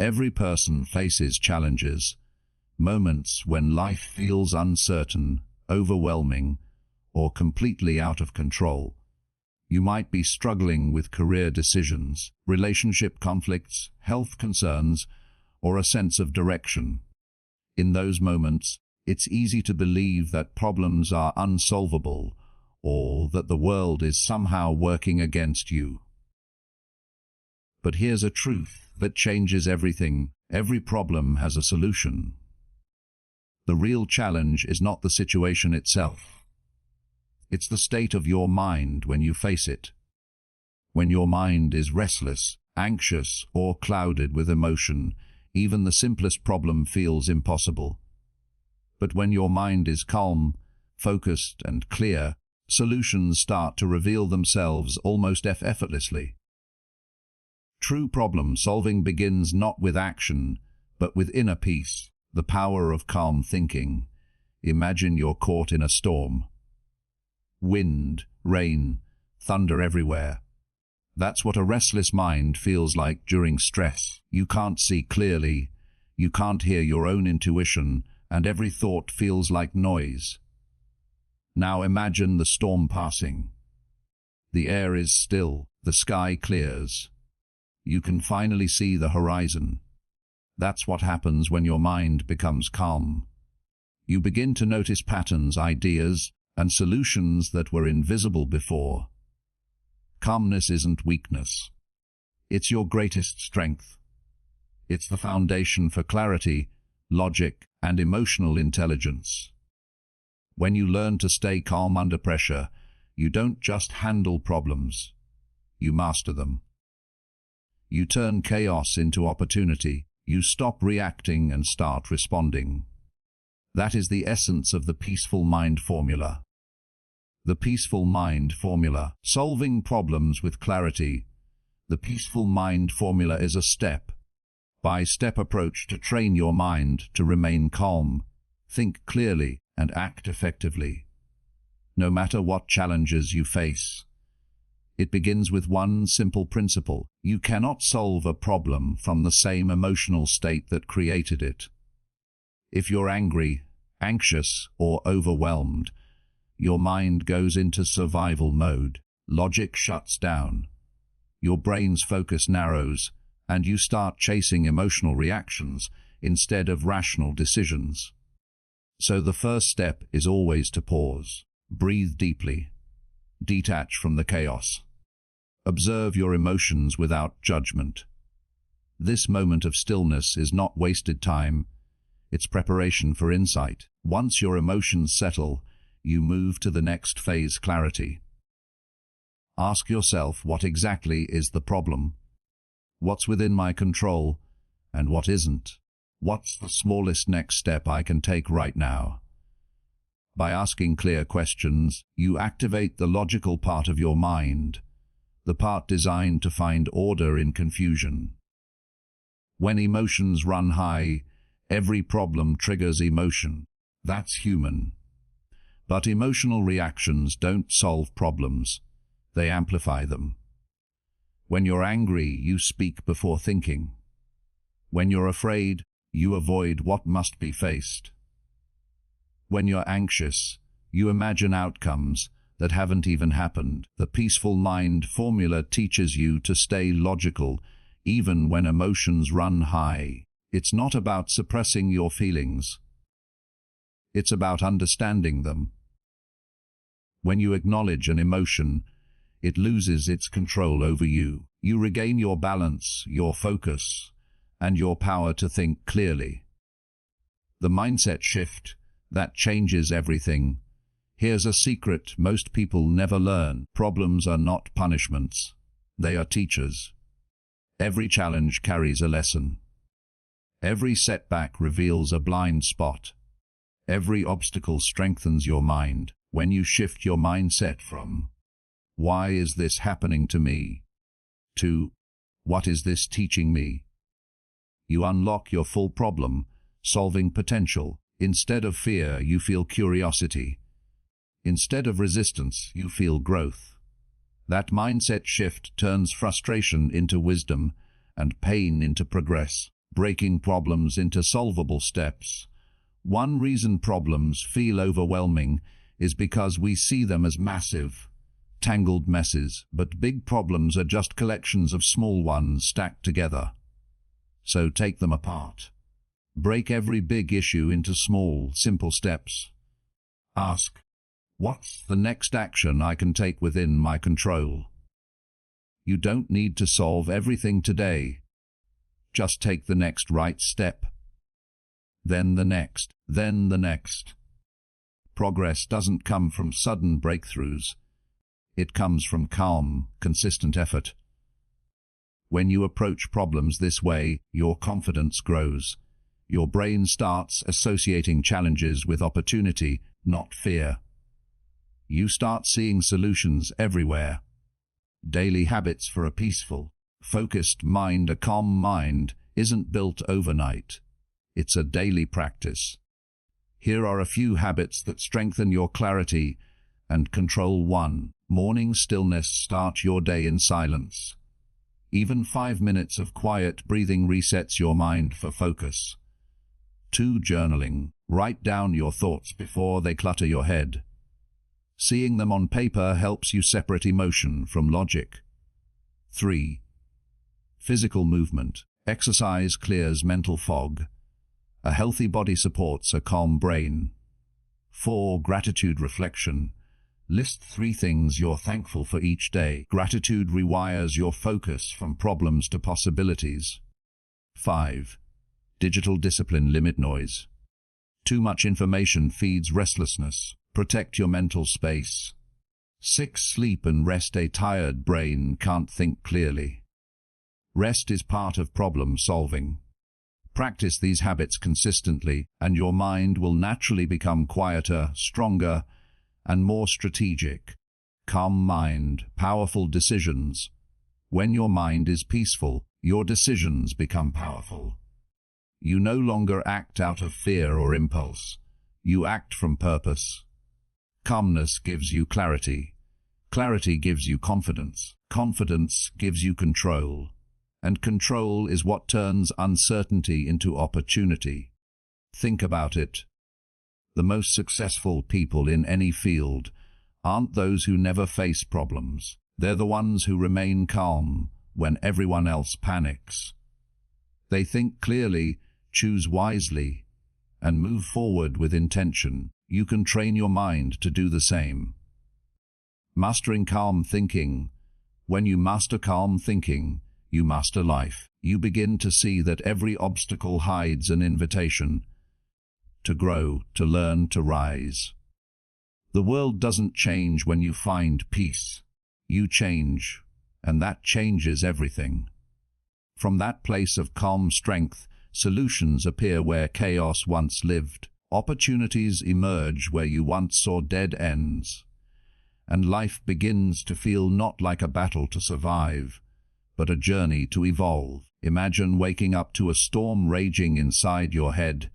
Every person faces challenges, moments when life feels uncertain, overwhelming, or completely out of control. You might be struggling with career decisions, relationship conflicts, health concerns, or a sense of direction. In those moments, it's easy to believe that problems are unsolvable or that the world is somehow working against you. But here's a truth that changes everything. Every problem has a solution. The real challenge is not the situation itself. It's the state of your mind when you face it. When your mind is restless, anxious, or clouded with emotion, even the simplest problem feels impossible. But when your mind is calm, focused, and clear, solutions start to reveal themselves almost effortlessly. True problem-solving begins not with action, but with inner peace, the power of calm thinking. Imagine you're caught in a storm. Wind, rain, thunder everywhere. That's what a restless mind feels like during stress. You can't see clearly, you can't hear your own intuition, and every thought feels like noise. Now imagine the storm passing. The air is still, the sky clears. You can finally see the horizon. That's what happens when your mind becomes calm. You begin to notice patterns, ideas, and solutions that were invisible before. Calmness isn't weakness. It's your greatest strength. It's the foundation for clarity, logic, and emotional intelligence. When you learn to stay calm under pressure, you don't just handle problems. You master them. You turn chaos into opportunity. You stop reacting and start responding. That is the essence of the Peaceful Mind Formula. The Peaceful Mind Formula, solving problems with clarity. The Peaceful Mind Formula is a step-by-step approach to train your mind to remain calm, think clearly, and act effectively. No matter what challenges you face. It begins with one simple principle. You cannot solve a problem from the same emotional state that created it. If you're angry, anxious, or overwhelmed, your mind goes into survival mode. Logic shuts down. Your brain's focus narrows, and you start chasing emotional reactions instead of rational decisions. So the first step is always to pause. Breathe deeply. Detach from the chaos. Observe your emotions without judgment. This moment of stillness is not wasted time. It's preparation for insight. Once your emotions settle, you move to the next phase, clarity. Ask yourself, what exactly is the problem? What's within my control, and what isn't? What's the smallest next step I can take right now? By asking clear questions, you activate the logical part of your mind, the part designed to find order in confusion. When emotions run high, every problem triggers emotion. That's human. But emotional reactions don't solve problems. They amplify them. When you're angry, you speak before thinking. When you're afraid, you avoid what must be faced. When you're anxious, you imagine outcomes that haven't even happened. The Peaceful Mind Formula teaches you to stay logical, even when emotions run high. It's not about suppressing your feelings. It's about understanding them. When you acknowledge an emotion, it loses its control over you. You regain your balance, your focus, and your power to think clearly. The mindset shift that changes everything. Here's a secret most people never learn. Problems are not punishments. They are teachers. Every challenge carries a lesson. Every setback reveals a blind spot. Every obstacle strengthens your mind. When you shift your mindset from, "Why is this happening to me?" to, "What is this teaching me?" you unlock your full problem-solving potential. Instead of fear, you feel curiosity. Instead of resistance, you feel growth. That mindset shift turns frustration into wisdom and pain into progress. breaking problems into solvable steps. One reason problems feel overwhelming is because we see them as massive, tangled messes, but big problems are just collections of small ones stacked together. So take them apart. Break every big issue into small, simple steps. Ask, what's the next action I can take within my control? You don't need to solve everything today. Just take the next right step. Then the next, then the next. Progress doesn't come from sudden breakthroughs. It comes from calm, consistent effort. When you approach problems this way, your confidence grows. Your brain starts associating challenges with opportunity, not fear. You start seeing solutions everywhere. Daily habits for a peaceful, focused mind. A calm mind isn't built overnight. It's a daily practice. Here are a few habits that strengthen your clarity and control. 1. Morning stillness. Start your day in silence. Even 5 minutes of quiet breathing resets your mind for focus. 2. Journaling. Write down your thoughts before they clutter your head. Seeing them on paper helps you separate emotion from logic. 3. Physical movement. Exercise clears mental fog. A healthy body supports a calm brain. 4. Gratitude reflection. List 3 things you're thankful for each day. Gratitude rewires your focus from problems to possibilities. 5. Digital discipline. Limit noise. Too much information feeds restlessness. Protect your mental space. 6. Sleep and rest. A tired brain can't think clearly. Rest is part of problem solving. Practice these habits consistently, and your mind will naturally become quieter, stronger, and more strategic. Calm mind, powerful decisions. When your mind is peaceful, your decisions become powerful. You no longer act out of fear or impulse. You act from purpose. Calmness gives you clarity. Clarity gives you confidence. Confidence gives you control. And control is what turns uncertainty into opportunity. Think about it. The most successful people in any field aren't those who never face problems. They're the ones who remain calm when everyone else panics. They think clearly, choose wisely, and move forward with intention. You can train your mind to do the same. Mastering calm thinking. When you master calm thinking, you master life. You begin to see that every obstacle hides an invitation to grow, to learn, to rise. The world doesn't change when you find peace. You change, and that changes everything. From that place of calm strength, solutions appear where chaos once lived. Opportunities emerge where you once saw dead ends. And life begins to feel not like a battle to survive, but a journey to evolve. Imagine waking up to a storm raging inside your head.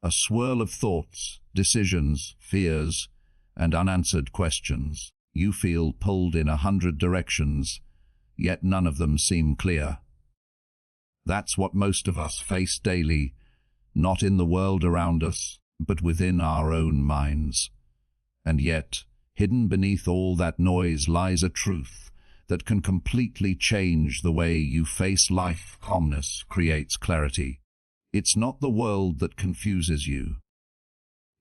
A swirl of thoughts, decisions, fears, and unanswered questions. You feel pulled in 100 directions, yet none of them seem clear. That's what most of us face daily, not in the world around us, but within our own minds. And yet, hidden beneath all that noise lies a truth that can completely change the way you face life. Calmness creates clarity. It's not the world that confuses you.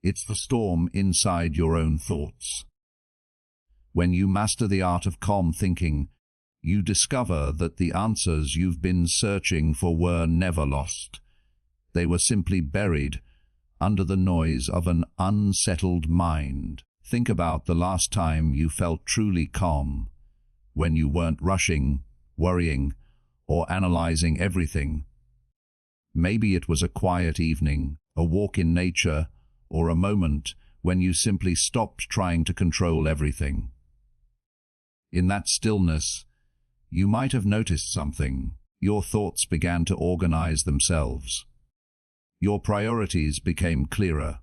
It's the storm inside your own thoughts. When you master the art of calm thinking, you discover that the answers you've been searching for were never lost. They were simply buried under the noise of an unsettled mind. Think about the last time you felt truly calm, when you weren't rushing, worrying, or analyzing everything. Maybe it was a quiet evening, a walk in nature, or a moment when you simply stopped trying to control everything. In that stillness, you might have noticed something. Your thoughts began to organize themselves. Your priorities became clearer.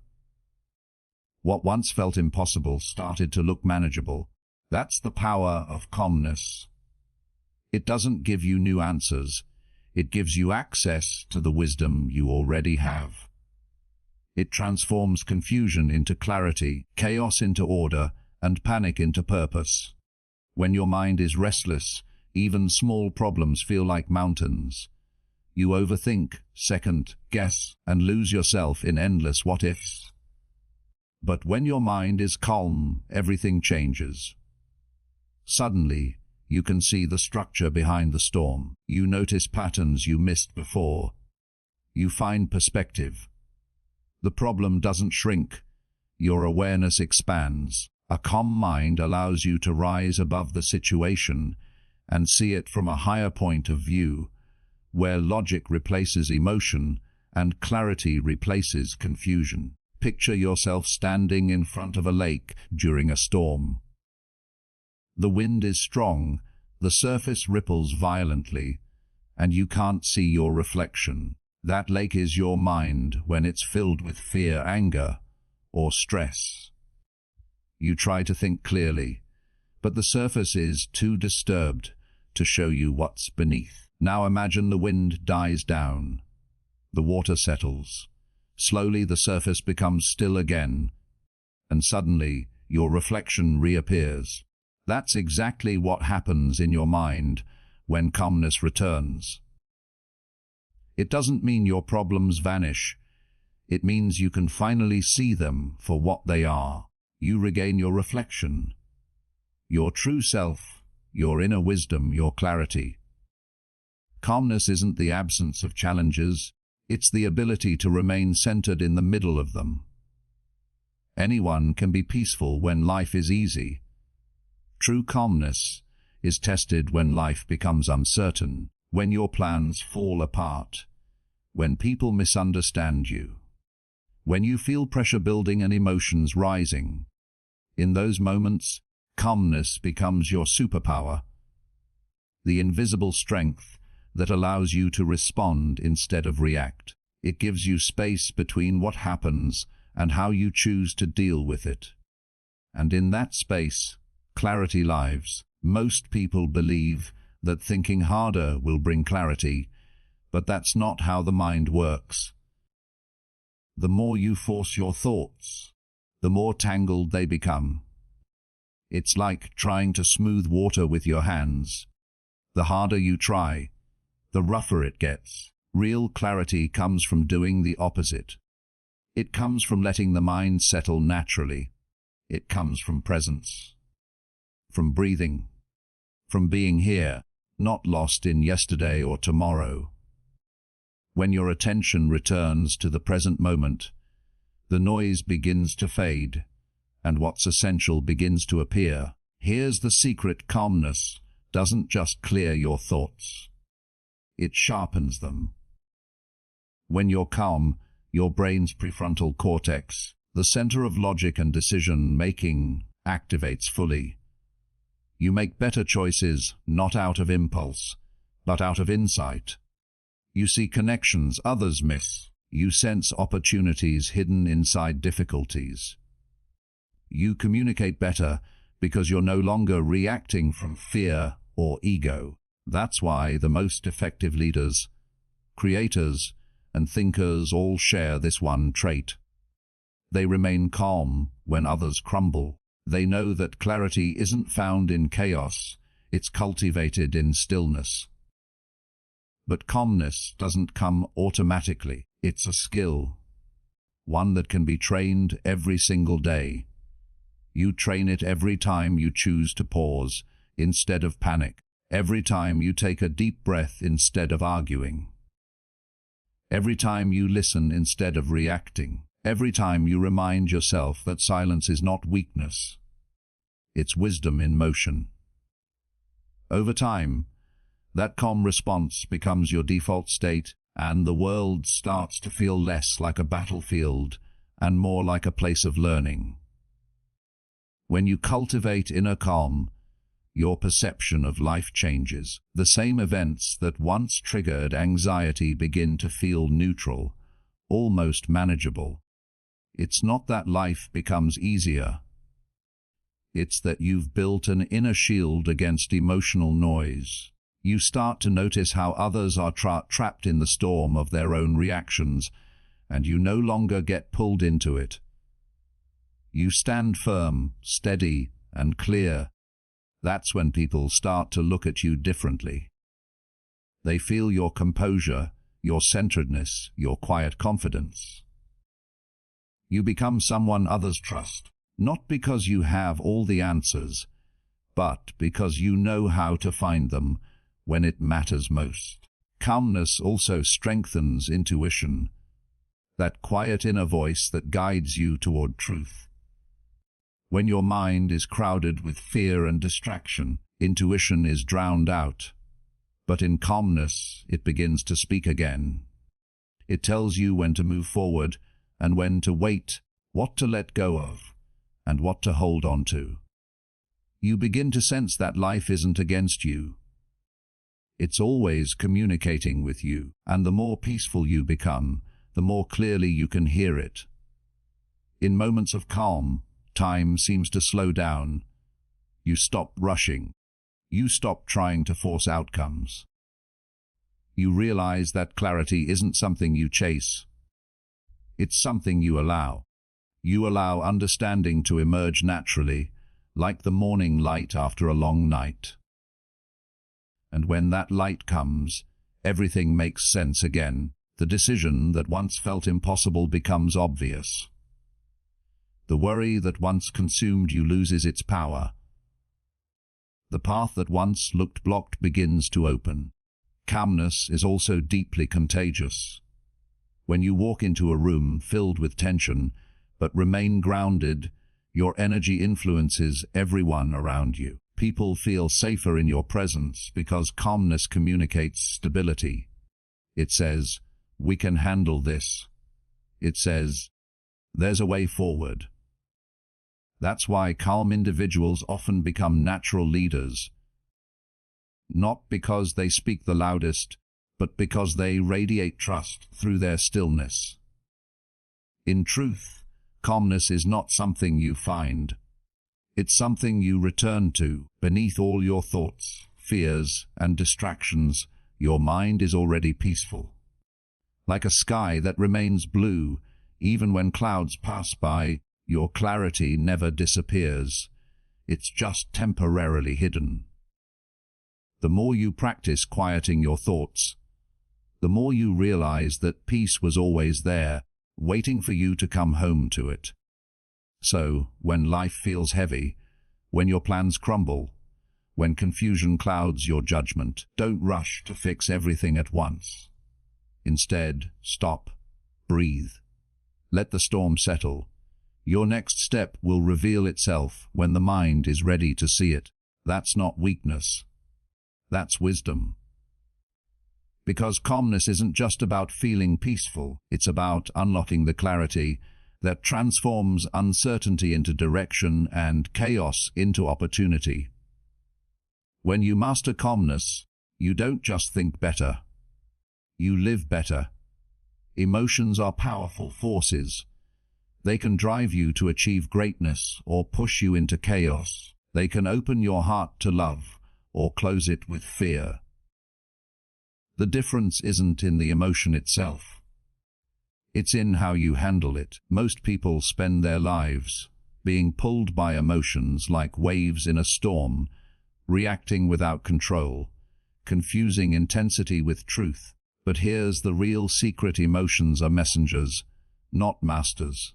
What once felt impossible started to look manageable. That's the power of calmness. It doesn't give you new answers. It gives you access to the wisdom you already have. It transforms confusion into clarity, chaos into order, and panic into purpose. When your mind is restless, even small problems feel like mountains. You overthink, second guess, and lose yourself in endless what-ifs. But when your mind is calm, everything changes. Suddenly, you can see the structure behind the storm. You notice patterns you missed before. You find perspective. The problem doesn't shrink. Your awareness expands. A calm mind allows you to rise above the situation and see it from a higher point of view, where logic replaces emotion and clarity replaces confusion. Picture yourself standing in front of a lake during a storm. The wind is strong, the surface ripples violently, and you can't see your reflection. That lake is your mind when it's filled with fear, anger, or stress. You try to think clearly, but the surface is too disturbed to show you what's beneath. Now imagine the wind dies down. The water settles. Slowly the surface becomes still again, and suddenly your reflection reappears. That's exactly what happens in your mind when calmness returns. It doesn't mean your problems vanish. It means you can finally see them for what they are. You regain your reflection, your true self, your inner wisdom, your clarity. Calmness isn't the absence of challenges, it's the ability to remain centered in the middle of them. Anyone can be peaceful when life is easy. True calmness is tested when life becomes uncertain, when your plans fall apart, when people misunderstand you, when you feel pressure building and emotions rising. In those moments, calmness becomes your superpower, the invisible strength that allows you to respond instead of react. It gives you space between what happens and how you choose to deal with it. And in that space, clarity lives. Most people believe that thinking harder will bring clarity, but that's not how the mind works. The more you force your thoughts, the more tangled they become. It's like trying to smooth water with your hands. The harder you try, the rougher it gets. Real clarity comes from doing the opposite. It comes from letting the mind settle naturally. It comes from presence, from breathing, from being here, not lost in yesterday or tomorrow. When your attention returns to the present moment, the noise begins to fade, and what's essential begins to appear. Here's the secret: calmness doesn't just clear your thoughts. It sharpens them. When you're calm, your brain's prefrontal cortex, the center of logic and decision-making, activates fully. You make better choices, not out of impulse, but out of insight. You see connections others miss. You sense opportunities hidden inside difficulties. You communicate better because you're no longer reacting from fear or ego. That's why the most effective leaders, creators, and thinkers all share this one trait. They remain calm when others crumble. They know that clarity isn't found in chaos, it's cultivated in stillness. But calmness doesn't come automatically. It's a skill, one that can be trained every single day. You train it every time you choose to pause instead of panic, every time you take a deep breath instead of arguing, every time you listen instead of reacting, every time you remind yourself that silence is not weakness, it's wisdom in motion. Over time, that calm response becomes your default state, and the world starts to feel less like a battlefield and more like a place of learning. When you cultivate inner calm, your perception of life changes. The same events that once triggered anxiety begin to feel neutral, almost manageable. It's not that life becomes easier. It's that you've built an inner shield against emotional noise. You start to notice how others are trapped in the storm of their own reactions, and you no longer get pulled into it. You stand firm, steady, and clear. That's when people start to look at you differently. They feel your composure, your centeredness, your quiet confidence. You become someone others trust, not because you have all the answers, but because you know how to find them when it matters most. Calmness also strengthens intuition, that quiet inner voice that guides you toward truth. When your mind is crowded with fear and distraction, intuition is drowned out. But in calmness, it begins to speak again. It tells you when to move forward and when to wait, what to let go of, and what to hold on to. You begin to sense that life isn't against you. It's always communicating with you, and the more peaceful you become, the more clearly you can hear it. In moments of calm, time seems to slow down. You stop rushing. You stop trying to force outcomes. You realize that clarity isn't something you chase. It's something you allow. You allow understanding to emerge naturally, like the morning light after a long night. And when that light comes, everything makes sense again. The decision that once felt impossible becomes obvious. The worry that once consumed you loses its power. The path that once looked blocked begins to open. Calmness is also deeply contagious. When you walk into a room filled with tension, but remain grounded, your energy influences everyone around you. People feel safer in your presence because calmness communicates stability. It says, "We can handle this." It says, "There's a way forward." That's why calm individuals often become natural leaders. Not because they speak the loudest, but because they radiate trust through their stillness. In truth, calmness is not something you find. It's something you return to. Beneath all your thoughts, fears, and distractions, your mind is already peaceful. Like a sky that remains blue, even when clouds pass by, your clarity never disappears. It's just temporarily hidden. The more you practice quieting your thoughts, the more you realize that peace was always there, waiting for you to come home to it. So, when life feels heavy, when your plans crumble, when confusion clouds your judgment, don't rush to fix everything at once. Instead, stop, breathe. Let the storm settle. Your next step will reveal itself when the mind is ready to see it. That's not weakness. That's wisdom. Because calmness isn't just about feeling peaceful, it's about unlocking the clarity that transforms uncertainty into direction and chaos into opportunity. When you master calmness, you don't just think better. You live better. Emotions are powerful forces. They can drive you to achieve greatness or push you into chaos. They can open your heart to love or close it with fear. The difference isn't in the emotion itself. It's in how you handle it. Most people spend their lives being pulled by emotions like waves in a storm, reacting without control, confusing intensity with truth. But here's the real secret: emotions are messengers, not masters.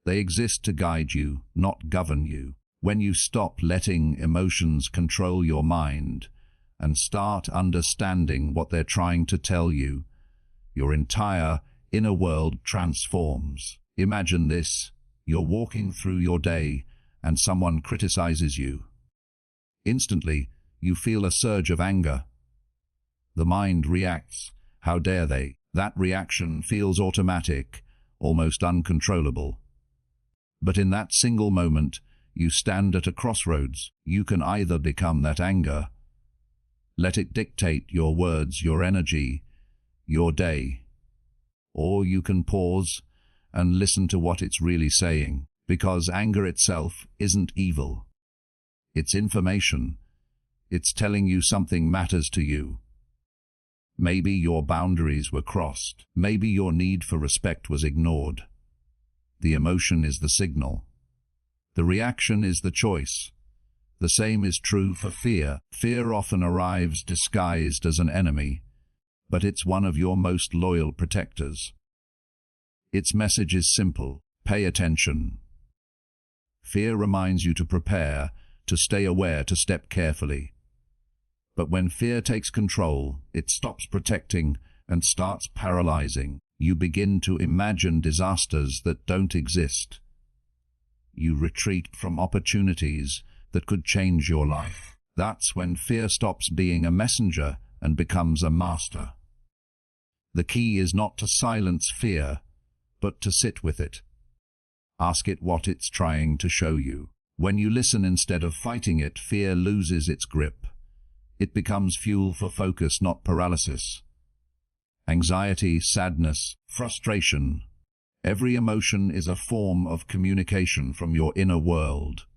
They exist to guide you, not govern you. When you stop letting emotions control your mind and start understanding what they're trying to tell you, your entire inner world transforms. Imagine this: you're walking through your day and someone criticizes you. Instantly, you feel a surge of anger. The mind reacts. How dare they? That reaction feels automatic, almost uncontrollable. But in that single moment, you stand at a crossroads. You can either become that anger, let it dictate your words, your energy, your day, or you can pause and listen to what it's really saying, because anger itself isn't evil. It's information. It's telling you something matters to you. Maybe your boundaries were crossed. Maybe your need for respect was ignored. The emotion is the signal. The reaction is the choice. The same is true for fear. Fear often arrives disguised as an enemy, but it's one of your most loyal protectors. Its message is simple: pay attention. Fear reminds you to prepare, to stay aware, to step carefully. But when fear takes control, it stops protecting and starts paralyzing. You begin to imagine disasters that don't exist. You retreat from opportunities that could change your life. That's when fear stops being a messenger and becomes a master. The key is not to silence fear, but to sit with it. Ask it what it's trying to show you. When you listen instead of fighting it, fear loses its grip. It becomes fuel for focus, not paralysis. Anxiety, sadness, frustration. Every emotion is a form of communication from your inner world.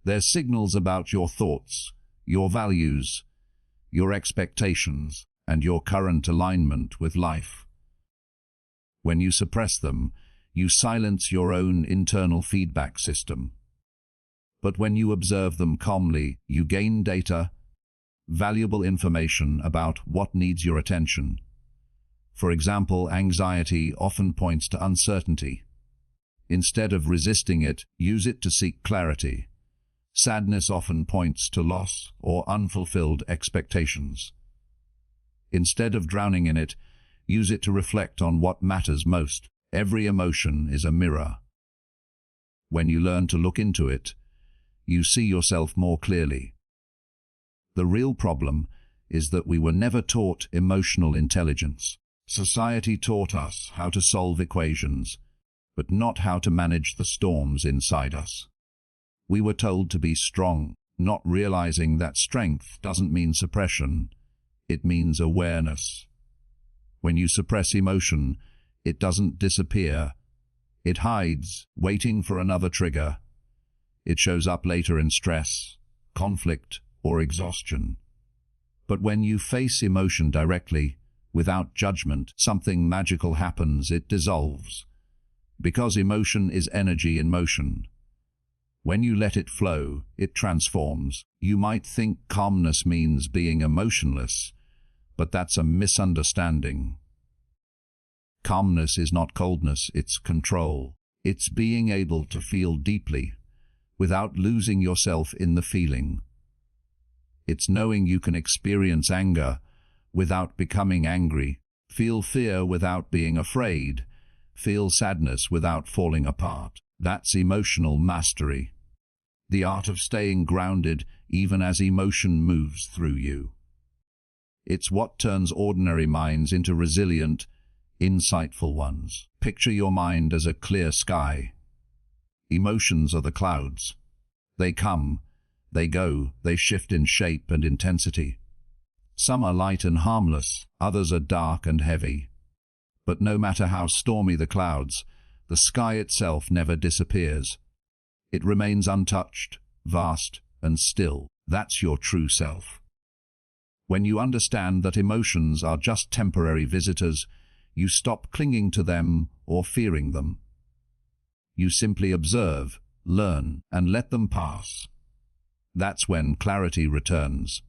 They're signals about your thoughts, your values, your expectations, and your current alignment with life. When you suppress them, you silence your own internal feedback system. But when you observe them calmly, you gain data, valuable information about what needs your attention. For example, anxiety often points to uncertainty. Instead of resisting it, use it to seek clarity. Sadness often points to loss or unfulfilled expectations. Instead of drowning in it, use it to reflect on what matters most. Every emotion is a mirror. When you learn to look into it, you see yourself more clearly. The real problem is that we were never taught emotional intelligence. Society taught us how to solve equations, but not how to manage the storms inside us. We were told to be strong, not realizing that strength doesn't mean suppression, it means awareness. When you suppress emotion, it doesn't disappear. It hides, waiting for another trigger. It shows up later in stress, conflict, or exhaustion. But when you face emotion directly, without judgment, something magical happens. It dissolves. Because emotion is energy in motion. When you let it flow, it transforms. You might think calmness means being emotionless, but that's a misunderstanding. Calmness is not coldness, it's control. It's being able to feel deeply, without losing yourself in the feeling. It's knowing you can experience anger without becoming angry, feel fear without being afraid, feel sadness without falling apart. That's emotional mastery. The art of staying grounded even as emotion moves through you. It's what turns ordinary minds into resilient, insightful ones. Picture your mind as a clear sky. Emotions are the clouds. They come, they go, they shift in shape and intensity. Some are light and harmless, others are dark and heavy. But no matter how stormy the clouds, the sky itself never disappears. It remains untouched, vast, and still. That's your true self. When you understand that emotions are just temporary visitors, you stop clinging to them or fearing them. You simply observe, learn, and let them pass. That's when clarity returns.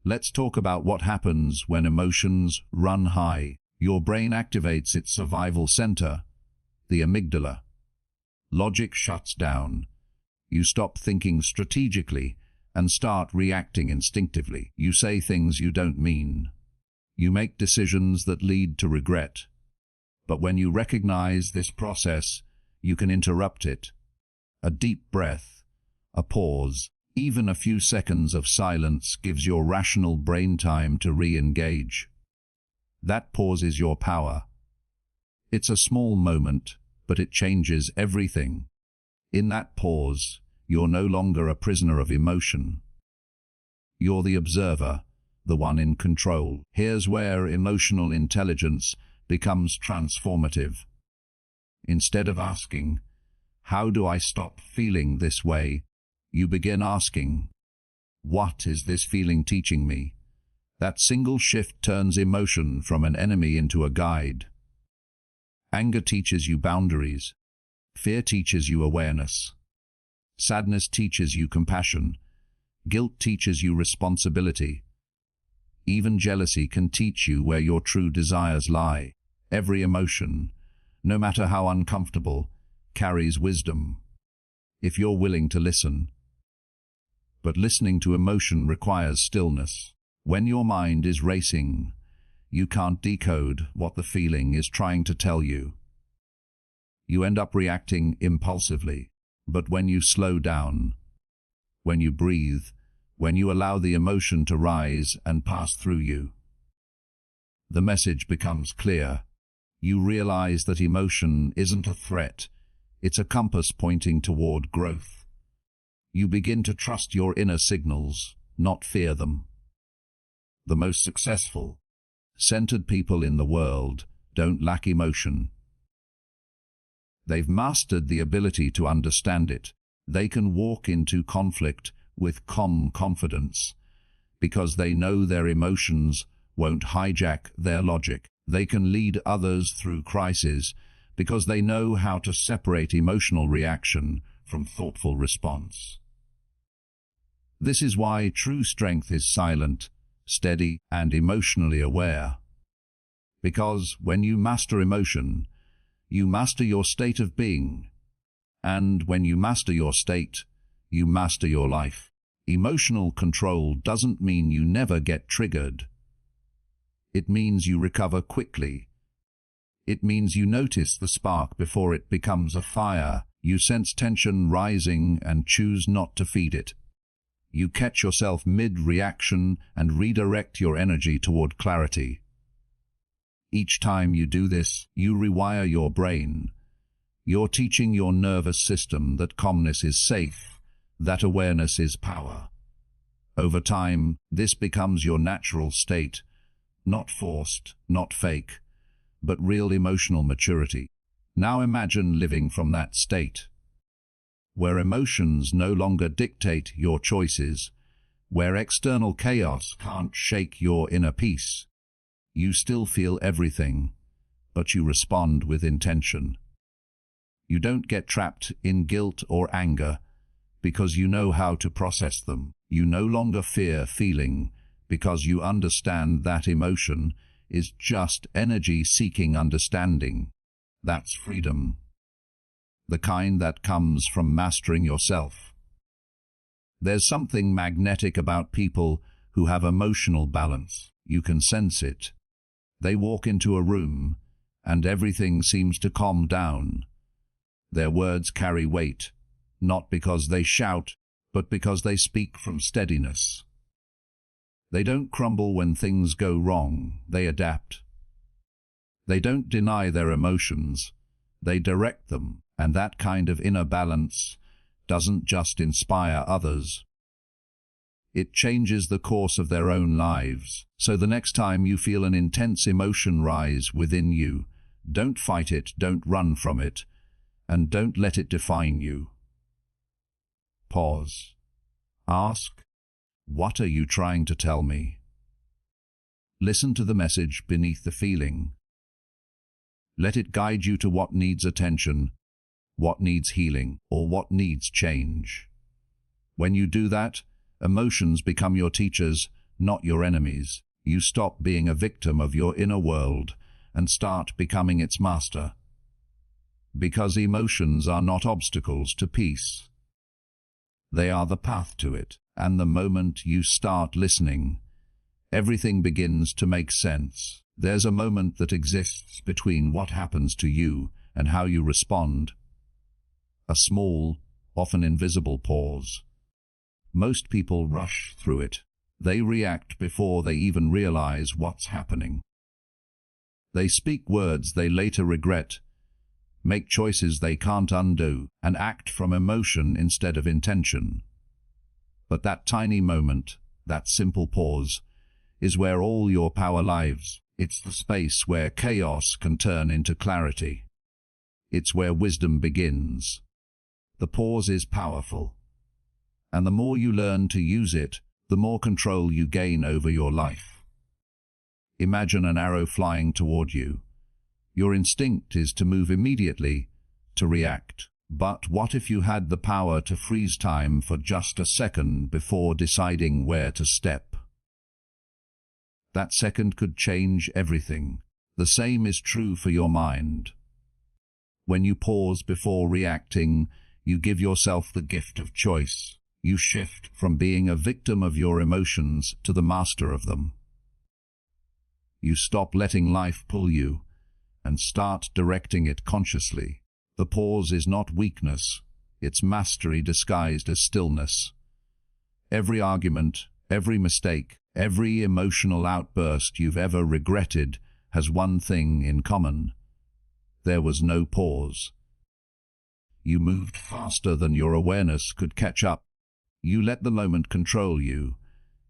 Let's talk about what happens when emotions run high. Your brain activates its survival center, the amygdala. Logic shuts down. You stop thinking strategically and start reacting instinctively. You say things you don't mean. You make decisions that lead to regret. But when you recognize this process, you can interrupt it. A deep breath, a pause, even a few seconds of silence gives your rational brain time to re-engage. That pause is your power. It's a small moment, but it changes everything. In that pause, you're no longer a prisoner of emotion. You're the observer, the one in control. Here's where emotional intelligence becomes transformative. Instead of asking, "How do I stop feeling this way?" you begin asking, What is this feeling teaching me? That single shift turns emotion from an enemy into a guide. Anger teaches you boundaries. Fear teaches you awareness. Sadness teaches you compassion. Guilt teaches you responsibility. Even jealousy can teach you where your true desires lie. Every emotion, no matter how uncomfortable, carries wisdom, if you're willing to listen. But listening to emotion requires stillness. When your mind is racing, you can't decode what the feeling is trying to tell you. You end up reacting impulsively. But when you slow down, when you breathe, when you allow the emotion to rise and pass through you, the message becomes clear. You realize that emotion isn't a threat, it's a compass pointing toward growth. You begin to trust your inner signals, not fear them. The most successful, centered people in the world don't lack emotion. They've mastered the ability to understand it. They can walk into conflict with calm confidence because they know their emotions won't hijack their logic. They can lead others through crises because they know how to separate emotional reaction from thoughtful response. This is why true strength is silent, steady, and emotionally aware. Because when you master emotion, you master your state of being. And when you master your state, you master your life. Emotional control doesn't mean you never get triggered. It means you recover quickly. It means you notice the spark before it becomes a fire. You sense tension rising and choose not to feed it. You catch yourself mid-reaction and redirect your energy toward clarity. Each time you do this, you rewire your brain. You're teaching your nervous system that calmness is safe, that awareness is power. Over time, this becomes your natural state, not forced, not fake, but real emotional maturity. Now imagine living from that state, where emotions no longer dictate your choices, where external chaos can't shake your inner peace. You still feel everything, but you respond with intention. You don't get trapped in guilt or anger because you know how to process them. You no longer fear feeling because you understand that emotion is just energy seeking understanding. That's freedom. The kind that comes from mastering yourself. There's something magnetic about people who have emotional balance. You can sense it. They walk into a room, and everything seems to calm down. Their words carry weight, not because they shout, but because they speak from steadiness. They don't crumble when things go wrong, they adapt. They don't deny their emotions, they direct them, and that kind of inner balance doesn't just inspire others. It changes the course of their own lives. So the next time you feel an intense emotion rise within you, don't fight it, don't run from it, and don't let it define you. Pause. Ask, what are you trying to tell me? Listen to the message beneath the feeling. Let it guide you to what needs attention, what needs healing, or what needs change. When you do that, emotions become your teachers, not your enemies. You stop being a victim of your inner world and start becoming its master. Because emotions are not obstacles to peace. They are the path to it, and the moment you start listening, everything begins to make sense. There's a moment that exists between what happens to you and how you respond. A small, often invisible pause. Most people rush through it. They react before they even realize what's happening. They speak words they later regret, make choices they can't undo, and act from emotion instead of intention. But that tiny moment, that simple pause, is where all your power lives. It's the space where chaos can turn into clarity. It's where wisdom begins. The pause is powerful, and the more you learn to use it, the more control you gain over your life. Imagine an arrow flying toward you. Your instinct is to move immediately, to react. But what if you had the power to freeze time for just a second before deciding where to step? That second could change everything. The same is true for your mind. When you pause before reacting, you give yourself the gift of choice. You shift from being a victim of your emotions to the master of them. You stop letting life pull you and start directing it consciously. The pause is not weakness, it's mastery disguised as stillness. Every argument, every mistake, every emotional outburst you've ever regretted has one thing in common. There was no pause. You moved faster than your awareness could catch up. You let the moment control you,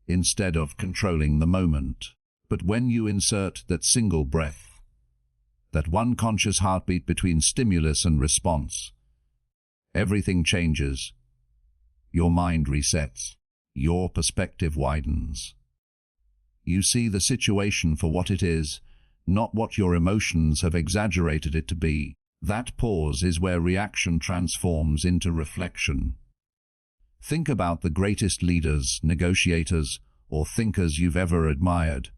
instead of controlling the moment. But when you insert that single breath, that one conscious heartbeat between stimulus and response, everything changes. Your mind resets. Your perspective widens. You see the situation for what it is, not what your emotions have exaggerated it to be. That pause is where reaction transforms into reflection. Think about the greatest leaders, negotiators, or thinkers you've ever admired.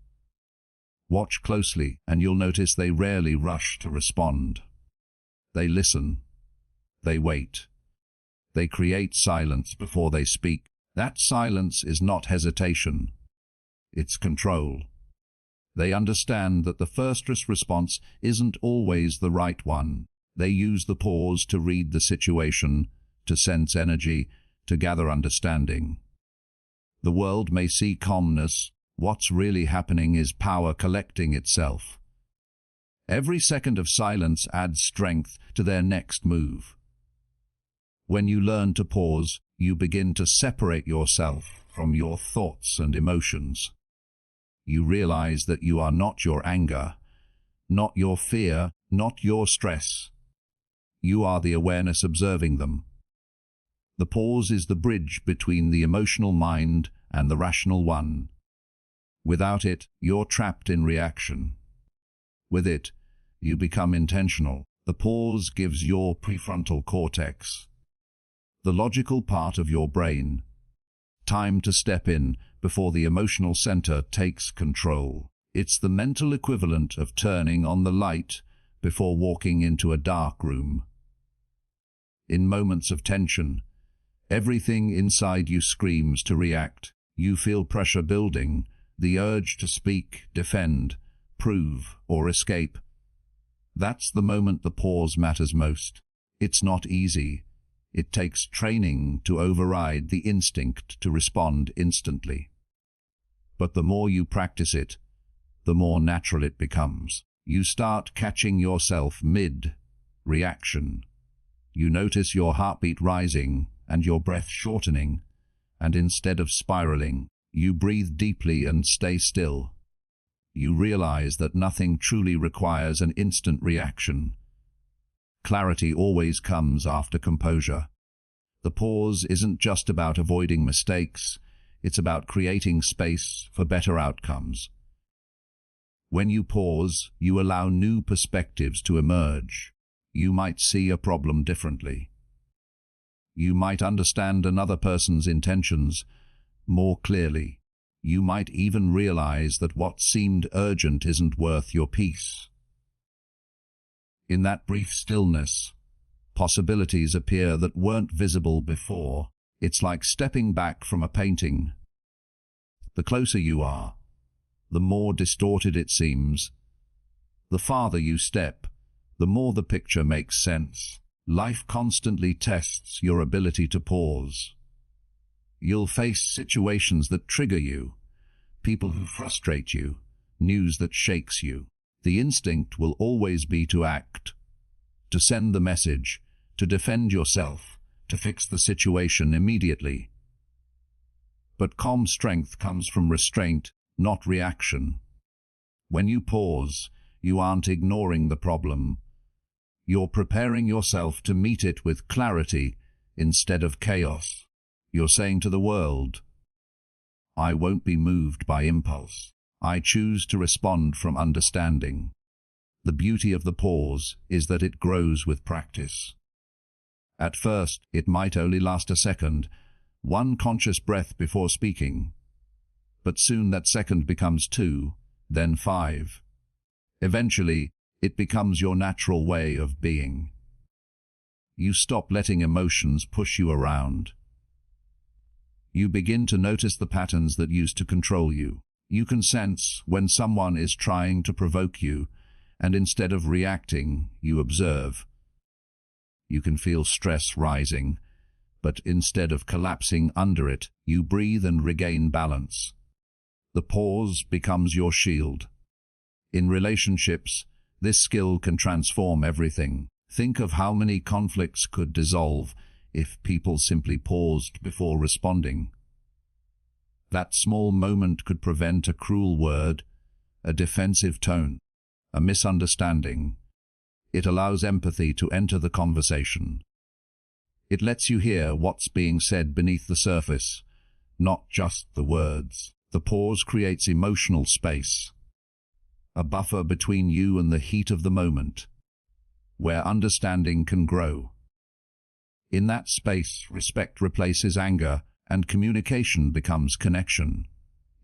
Watch closely, and you'll notice they rarely rush to respond. They listen. They wait. They create silence before they speak. That silence is not hesitation. It's control. They understand that the first response isn't always the right one. They use the pause to read the situation, to sense energy, to gather understanding. The world may see calmness. What's really happening is power collecting itself. Every second of silence adds strength to their next move. When you learn to pause, you begin to separate yourself from your thoughts and emotions. You realize that you are not your anger, not your fear, not your stress. You are the awareness observing them. The pause is the bridge between the emotional mind and the rational one. Without it, you're trapped in reaction. With it, you become intentional. The pause gives your prefrontal cortex, the logical part of your brain, time to step in before the emotional center takes control. It's the mental equivalent of turning on the light before walking into a dark room. In moments of tension, everything inside you screams to react. You feel pressure building, the urge to speak, defend, prove, or escape. That's the moment the pause matters most. It's not easy. It takes training to override the instinct to respond instantly. But the more you practice it, the more natural it becomes. You start catching yourself mid-reaction. You notice your heartbeat rising and your breath shortening, and instead of spiraling, you breathe deeply and stay still. You realize that nothing truly requires an instant reaction. Clarity always comes after composure. The pause isn't just about avoiding mistakes, it's about creating space for better outcomes. When you pause, you allow new perspectives to emerge. You might see a problem differently. You might understand another person's intentions more clearly. You might even realize that what seemed urgent isn't worth your peace. In that brief stillness, possibilities appear that weren't visible before. It's like stepping back from a painting. The closer you are, the more distorted it seems. The farther you step, the more the picture makes sense. Life constantly tests your ability to pause. You'll face situations that trigger you, people who frustrate you, news that shakes you. The instinct will always be to act, to send the message, to defend yourself, to fix the situation immediately. But calm strength comes from restraint, not reaction. When you pause, you aren't ignoring the problem. You're preparing yourself to meet it with clarity instead of chaos. You're saying to the world, I won't be moved by impulse. I choose to respond from understanding. The beauty of the pause is that it grows with practice. At first, it might only last a second, one conscious breath before speaking. But soon that second becomes 2, then 5. Eventually, it becomes your natural way of being. You stop letting emotions push you around. You begin to notice the patterns that used to control you. You can sense when someone is trying to provoke you, and instead of reacting, you observe. You can feel stress rising, but instead of collapsing under it, you breathe and regain balance. The pause becomes your shield. In relationships, this skill can transform everything. Think of how many conflicts could dissolve if people simply paused before responding. That small moment could prevent a cruel word, a defensive tone, a misunderstanding. It allows empathy to enter the conversation. It lets you hear what's being said beneath the surface, not just the words. The pause creates emotional space, a buffer between you and the heat of the moment, where understanding can grow. In that space, respect replaces anger, and communication becomes connection.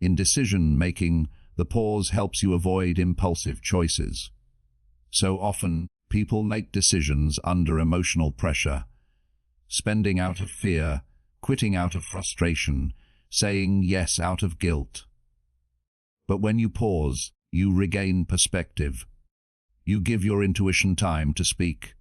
In decision-making, the pause helps you avoid impulsive choices. So often, people make decisions under emotional pressure, spending out of fear, quitting out of frustration, saying yes out of guilt. But when you pause, you regain perspective. You give your intuition time to speak.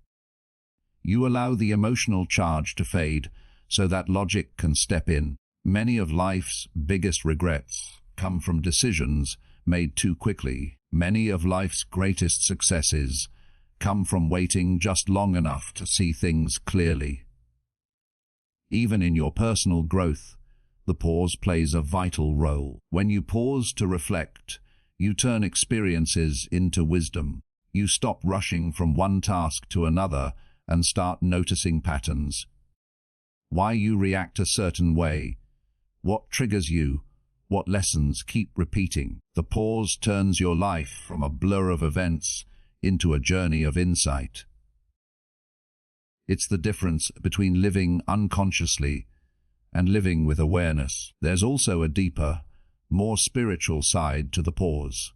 You allow the emotional charge to fade so that logic can step in. Many of life's biggest regrets come from decisions made too quickly. Many of life's greatest successes come from waiting just long enough to see things clearly. Even in your personal growth, the pause plays a vital role. When you pause to reflect, you turn experiences into wisdom. You stop rushing from one task to another and start noticing patterns. Why you react a certain way, what triggers you, what lessons keep repeating. The pause turns your life from a blur of events into a journey of insight. It's the difference between living unconsciously and living with awareness. There's also a deeper, more spiritual side to the pause.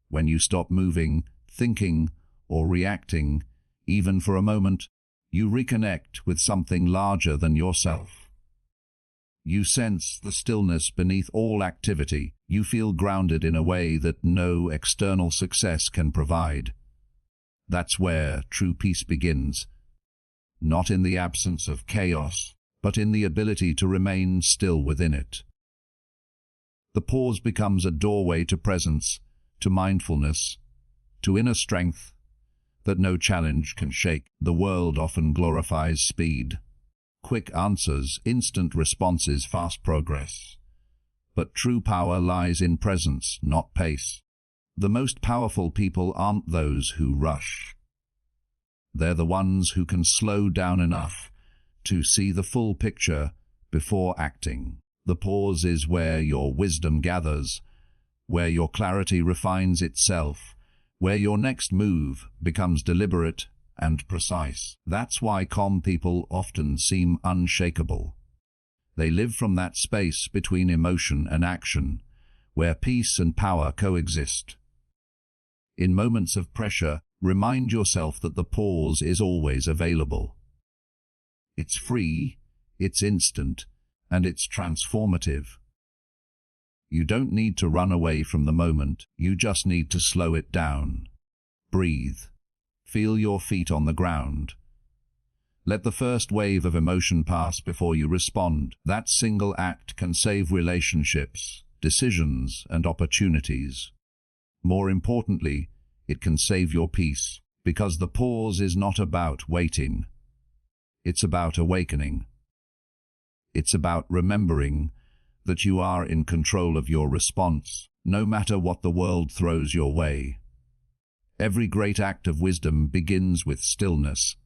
When you stop moving, thinking, or reacting, even for a moment, you reconnect with something larger than yourself. You sense the stillness beneath all activity. You feel grounded in a way that no external success can provide. That's where true peace begins. Not in the absence of chaos, but in the ability to remain still within it. The pause becomes a doorway to presence, to mindfulness, to inner strength that no challenge can shake. The world often glorifies speed. Quick answers, instant responses, fast progress. But true power lies in presence, not pace. The most powerful people aren't those who rush. They're the ones who can slow down enough to see the full picture before acting. The pause is where your wisdom gathers, where your clarity refines itself, where your next move becomes deliberate and precise. That's why calm people often seem unshakable. They live from that space between emotion and action, where peace and power coexist. In moments of pressure, remind yourself that the pause is always available. It's free, it's instant, and it's transformative. You don't need to run away from the moment, you just need to slow it down. Breathe. Feel your feet on the ground. Let the first wave of emotion pass before you respond. That single act can save relationships, decisions, and opportunities. More importantly, it can save your peace, because the pause is not about waiting. It's about awakening. It's about remembering that you are in control of your response, no matter what the world throws your way. Every great act of wisdom begins with stillness.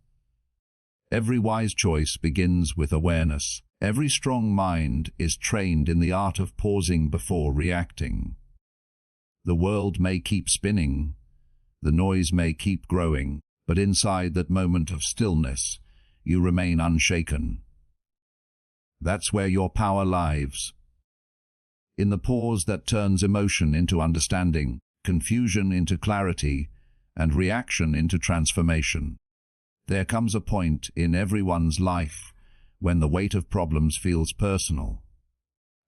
Every wise choice begins with awareness. Every strong mind is trained in the art of pausing before reacting. The world may keep spinning, the noise may keep growing, but inside that moment of stillness, you remain unshaken. That's where your power lies. In the pause that turns emotion into understanding, confusion into clarity, and reaction into transformation. There comes a point in everyone's life when the weight of problems feels personal,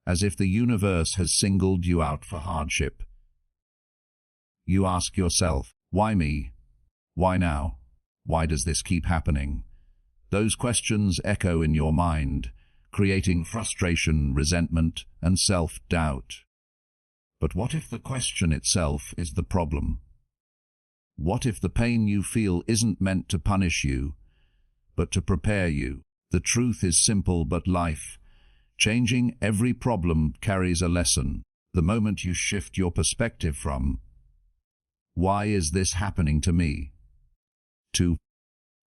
as if the universe has singled you out for hardship. You ask yourself, why me? Why now? Why does this keep happening? Those questions echo in your mind, creating frustration, resentment, and self-doubt. But what if the question itself is the problem? What if the pain you feel isn't meant to punish you, but to prepare you? The truth is simple but life-changing. Every problem carries a lesson. The moment you shift your perspective from, "Why is this happening to me?" to,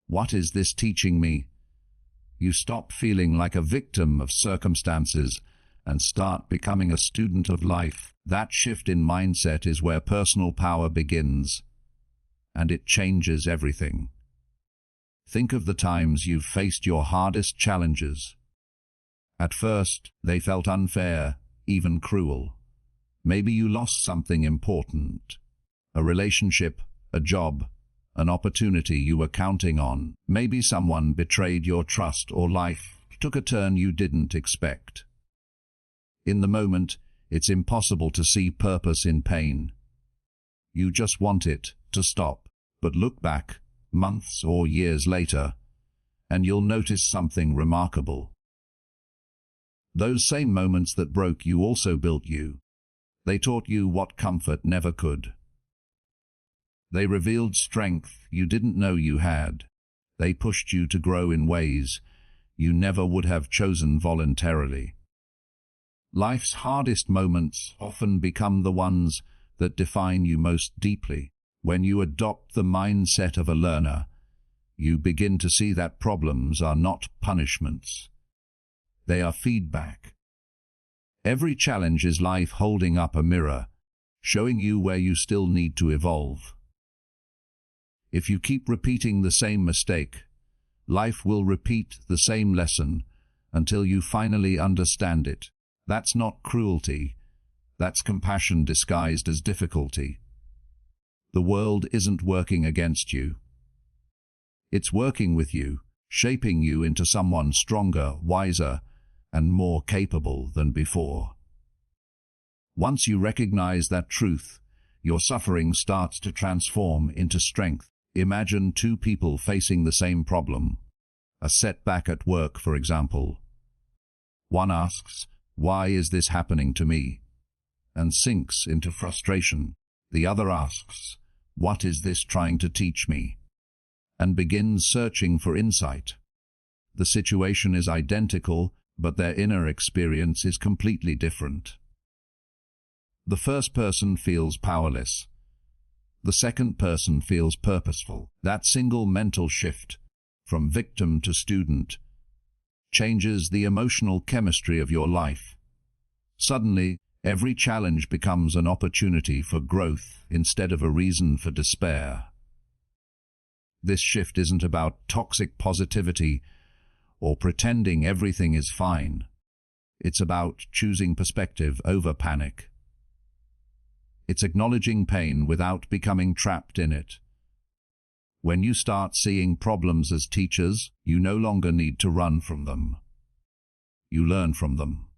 "What is this teaching me?" you stop feeling like a victim of circumstances and start becoming a student of life. That shift in mindset is where personal power begins, and it changes everything. Think of the times you've faced your hardest challenges. At first, they felt unfair, even cruel. Maybe you lost something important, a relationship, a job, an opportunity you were counting on. Maybe someone betrayed your trust or life took a turn you didn't expect. In the moment, it's impossible to see purpose in pain. You just want it to stop. But look back, months or years later, and you'll notice something remarkable. Those same moments that broke you also built you. They taught you what comfort never could. They revealed strength you didn't know you had. They pushed you to grow in ways you never would have chosen voluntarily. Life's hardest moments often become the ones that define you most deeply. When you adopt the mindset of a learner, you begin to see that problems are not punishments. They are feedback. Every challenge is life holding up a mirror, showing you where you still need to evolve. If you keep repeating the same mistake, life will repeat the same lesson until you finally understand it. That's not cruelty. That's compassion disguised as difficulty. The world isn't working against you. It's working with you, shaping you into someone stronger, wiser, and more capable than before. Once you recognize that truth, your suffering starts to transform into strength. Imagine two people facing the same problem, a setback at work, for example. One asks, "Why is this happening to me?" and sinks into frustration. The other asks, "What is this trying to teach me?" and begins searching for insight. The situation is identical, but their inner experience is completely different. The first person feels powerless. The second person feels purposeful. That single mental shift, from victim to student, changes the emotional chemistry of your life. Suddenly, every challenge becomes an opportunity for growth instead of a reason for despair. This shift isn't about toxic positivity or pretending everything is fine. It's about choosing perspective over panic. It's acknowledging pain without becoming trapped in it. When you start seeing problems as teachers, you no longer need to run from them. You learn from them.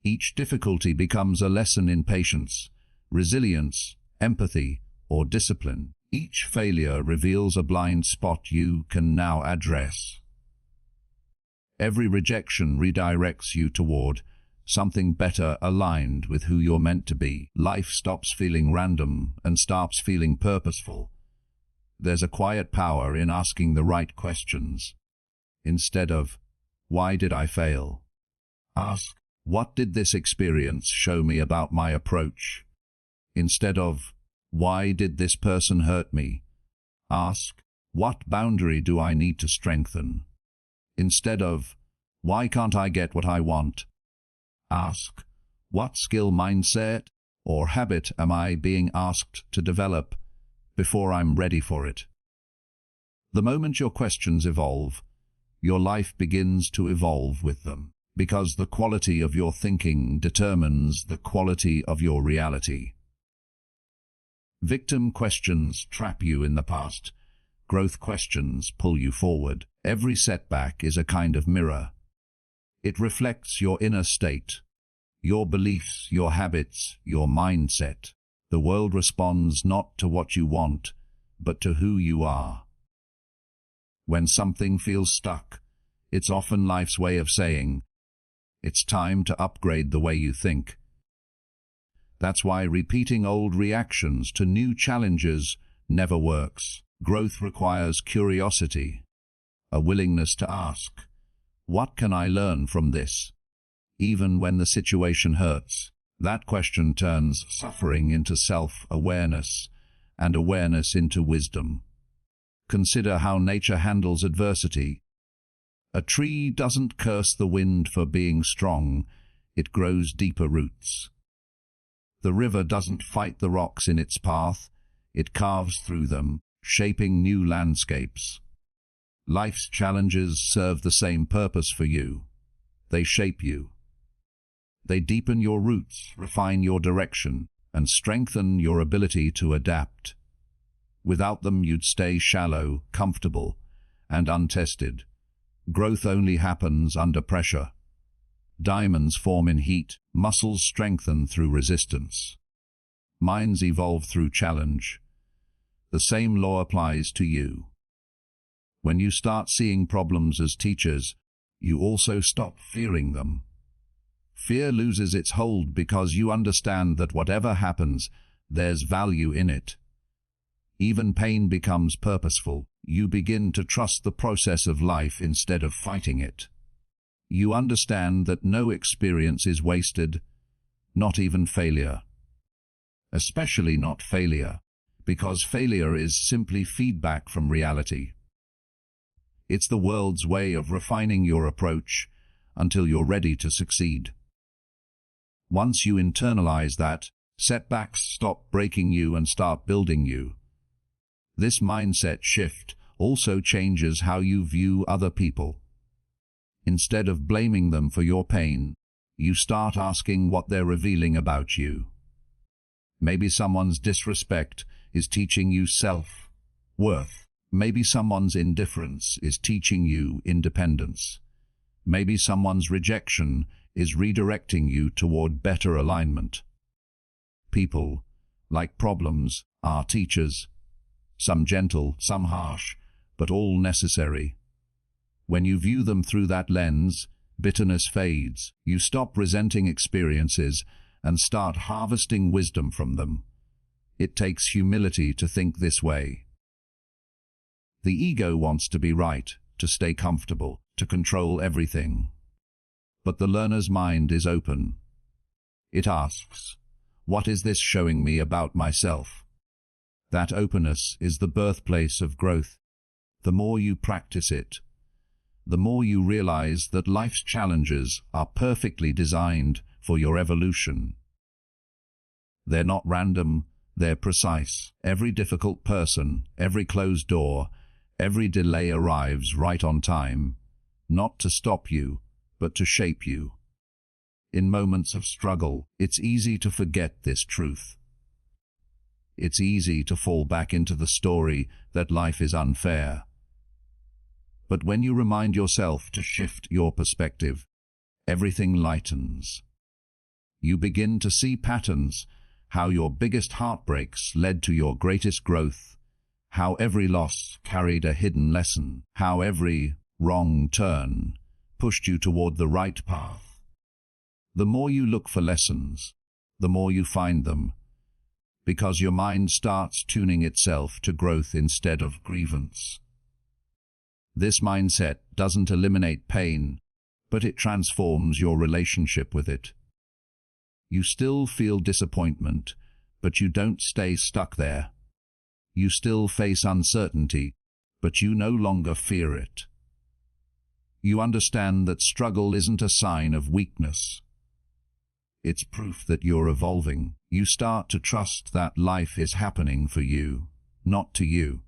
Each difficulty becomes a lesson in patience, resilience, empathy, or discipline. Each failure reveals a blind spot you can now address. Every rejection redirects you toward something better, aligned with who you're meant to be. Life stops feeling random and starts feeling purposeful. There's a quiet power in asking the right questions. Instead of, "Why did I fail?" ask, "What did this experience show me about my approach?" Instead of, "Why did this person hurt me?" ask, "What boundary do I need to strengthen?" Instead of, Why can't I get what I want? Ask, what skill, mindset, or habit am I being asked to develop before I'm ready for it? The moment your questions evolve, your life begins to evolve with them, because the quality of your thinking determines the quality of your reality. Victim questions trap you in the past. Growth questions pull you forward. Every setback is a kind of mirror. It reflects your inner state, your beliefs, your habits, your mindset. The world responds not to what you want, but to who you are. When something feels stuck, it's often life's way of saying, it's time to upgrade the way you think. That's why repeating old reactions to new challenges never works. Growth requires curiosity, a willingness to ask, what can I learn from this? Even when the situation hurts. That question turns suffering into self-awareness, and awareness into wisdom. Consider how nature handles adversity. A tree doesn't curse the wind for being strong, it grows deeper roots. The river doesn't fight the rocks in its path, it carves through them, shaping new landscapes. Life's challenges serve the same purpose for you. They shape you. They deepen your roots, refine your direction, and strengthen your ability to adapt. Without them, you'd stay shallow, comfortable, and untested. Growth only happens under pressure. Diamonds form in heat, muscles strengthen through resistance. Minds evolve through challenge. The same law applies to you. When you start seeing problems as teachers, you also stop fearing them. Fear loses its hold because you understand that whatever happens, there's value in it. Even pain becomes purposeful. You begin to trust the process of life instead of fighting it. You understand that no experience is wasted, not even failure. Especially not failure, because failure is simply feedback from reality. It's the world's way of refining your approach until you're ready to succeed. Once you internalize that, setbacks stop breaking you and start building you. This mindset shift also changes how you view other people. Instead of blaming them for your pain, you start asking what they're revealing about you. Maybe someone's disrespect is teaching you self-worth. Maybe someone's indifference is teaching you independence. Maybe someone's rejection is redirecting you toward better alignment. People, like problems, are teachers. Some gentle, some harsh, but all necessary. When you view them through that lens, bitterness fades. You stop resenting experiences and start harvesting wisdom from them. It takes humility to think this way. The ego wants to be right, to stay comfortable, to control everything. But the learner's mind is open. It asks, what is this showing me about myself? That openness is the birthplace of growth. The more you practice it, the more you realize that life's challenges are perfectly designed for your evolution. They're not random, they're precise. Every difficult person, every closed door, every delay arrives right on time, not to stop you, but to shape you. In moments of struggle, it's easy to forget this truth. It's easy to fall back into the story that life is unfair. But when you remind yourself to shift your perspective, everything lightens. You begin to see patterns, how your biggest heartbreaks led to your greatest growth, how every loss carried a hidden lesson, how every wrong turn pushed you toward the right path. The more you look for lessons, the more you find them, because your mind starts tuning itself to growth instead of grievance. This mindset doesn't eliminate pain, but it transforms your relationship with it. You still feel disappointment, but you don't stay stuck there. You still face uncertainty, but you no longer fear it. You understand that struggle isn't a sign of weakness. It's proof that you're evolving. You start to trust that life is happening for you, not to you.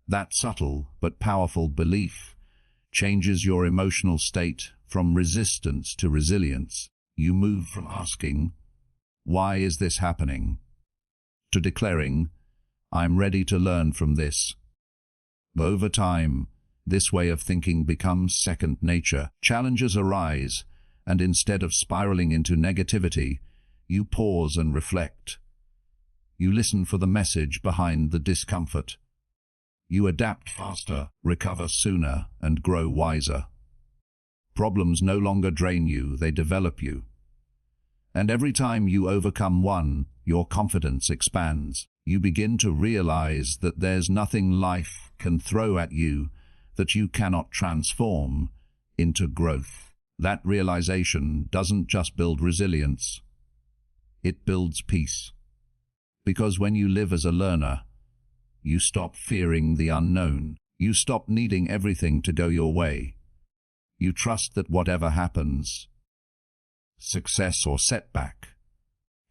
That subtle but powerful belief changes your emotional state from resistance to resilience. You move from asking, "Why is this happening?" to declaring, "I'm ready to learn from this." Over time, this way of thinking becomes second nature. Challenges arise, and instead of spiraling into negativity, you pause and reflect. You listen for the message behind the discomfort. You adapt faster, recover sooner, and grow wiser. Problems no longer drain you, they develop you. And every time you overcome one, your confidence expands. You begin to realize that there's nothing life can throw at you that you cannot transform into growth. That realization doesn't just build resilience, it builds peace. Because when you live as a learner, you stop fearing the unknown. You stop needing everything to go your way. You trust that whatever happens, success or setback,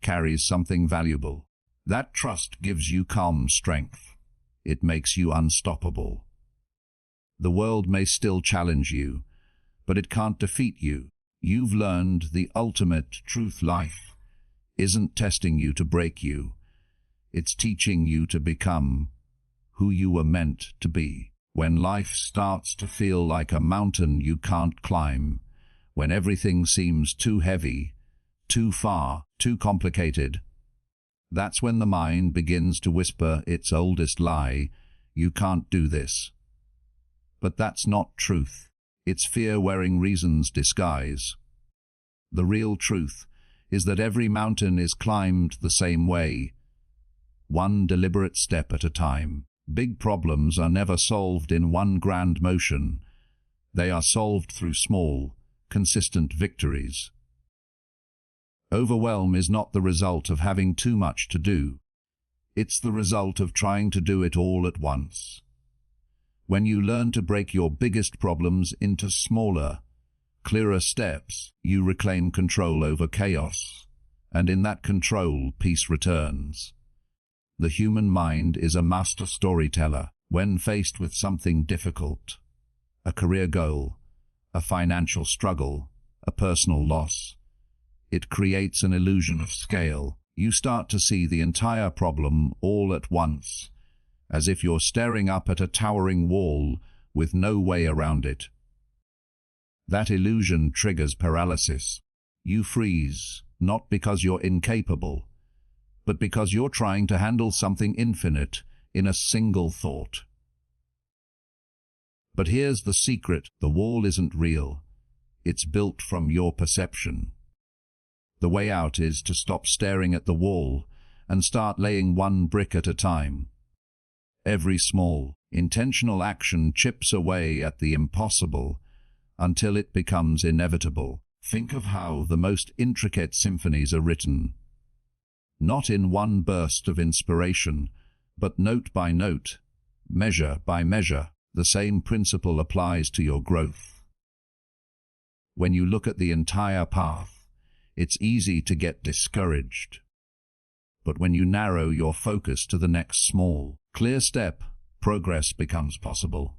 carries something valuable. That trust gives you calm strength. It makes you unstoppable. The world may still challenge you, but it can't defeat you. You've learned the ultimate truth. Life isn't testing you to break you. It's teaching you to become who you were meant to be. When life starts to feel like a mountain you can't climb, when everything seems too heavy, too far, too complicated, that's when the mind begins to whisper its oldest lie, "You can't do this." But that's not truth. It's fear wearing reason's disguise. The real truth is that every mountain is climbed the same way, one deliberate step at a time. Big problems are never solved in one grand motion. They are solved through small, consistent victories. Overwhelm is not the result of having too much to do. It's the result of trying to do it all at once. When you learn to break your biggest problems into smaller, clearer steps, you reclaim control over chaos, and in that control, peace returns. The human mind is a master storyteller. When faced with something difficult, a career goal, a financial struggle, a personal loss, it creates an illusion of scale. You start to see the entire problem all at once, as if you're staring up at a towering wall with no way around it. That illusion triggers paralysis. You freeze, not because you're incapable, but because you're trying to handle something infinite in a single thought. But here's the secret: the wall isn't real. It's built from your perception. The way out is to stop staring at the wall and start laying one brick at a time. Every small, intentional action chips away at the impossible until it becomes inevitable. Think of how the most intricate symphonies are written. Not in one burst of inspiration, but note by note, measure by measure. The same principle applies to your growth. When you look at the entire path, it's easy to get discouraged. But when you narrow your focus to the next small, clear step, progress becomes possible.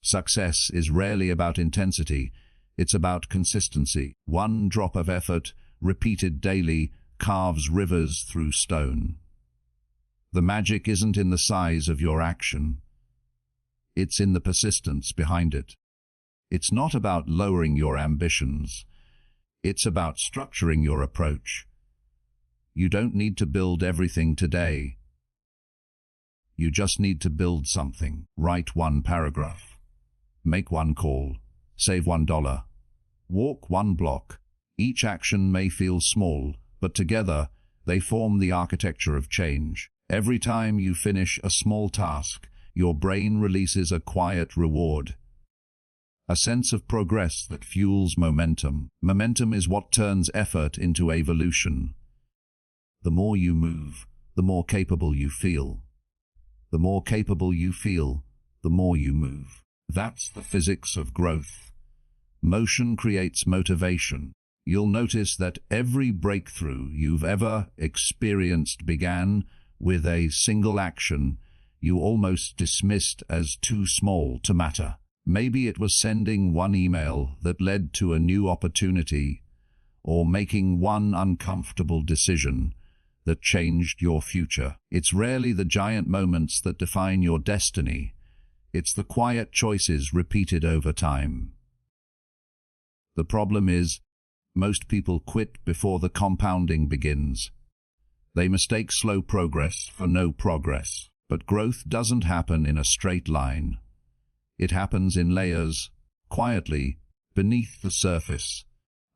Success is rarely about intensity, it's about consistency. One drop of effort, repeated daily, carves rivers through stone. The magic isn't in the size of your action. It's in the persistence behind it. It's not about lowering your ambitions. It's about structuring your approach. You don't need to build everything today. You just need to build something. Write one paragraph. Make one call. Save $1. Walk one block. Each action may feel small, but together they form the architecture of change. Every time you finish a small task, your brain releases a quiet reward. A sense of progress that fuels momentum. Momentum is what turns effort into evolution. The more you move, the more capable you feel. The more capable you feel, the more you move. That's the physics of growth. Motion creates motivation. You'll notice that every breakthrough you've ever experienced began with a single action you almost dismissed as too small to matter. Maybe it was sending one email that led to a new opportunity, or making one uncomfortable decision that changed your future. It's rarely the giant moments that define your destiny. It's the quiet choices repeated over time. The problem is, most people quit before the compounding begins. They mistake slow progress for no progress. But growth doesn't happen in a straight line. It happens in layers, quietly, beneath the surface,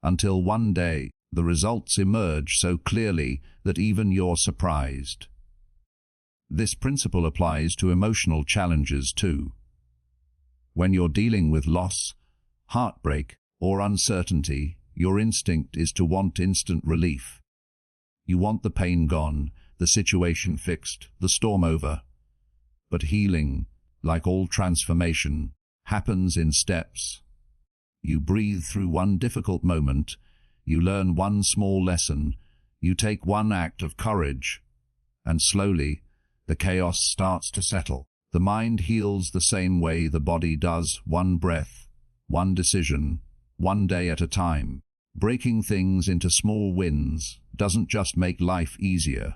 until one day the results emerge so clearly that even you're surprised. This principle applies to emotional challenges too. When you're dealing with loss, heartbreak, or uncertainty, your instinct is to want instant relief. You want the pain gone, the situation fixed, the storm over. But healing, like all transformation, happens in steps. You breathe through one difficult moment, you learn one small lesson, you take one act of courage, and slowly the chaos starts to settle. The mind heals the same way the body does, one breath, one decision, one day at a time. Breaking things into small wins doesn't just make life easier.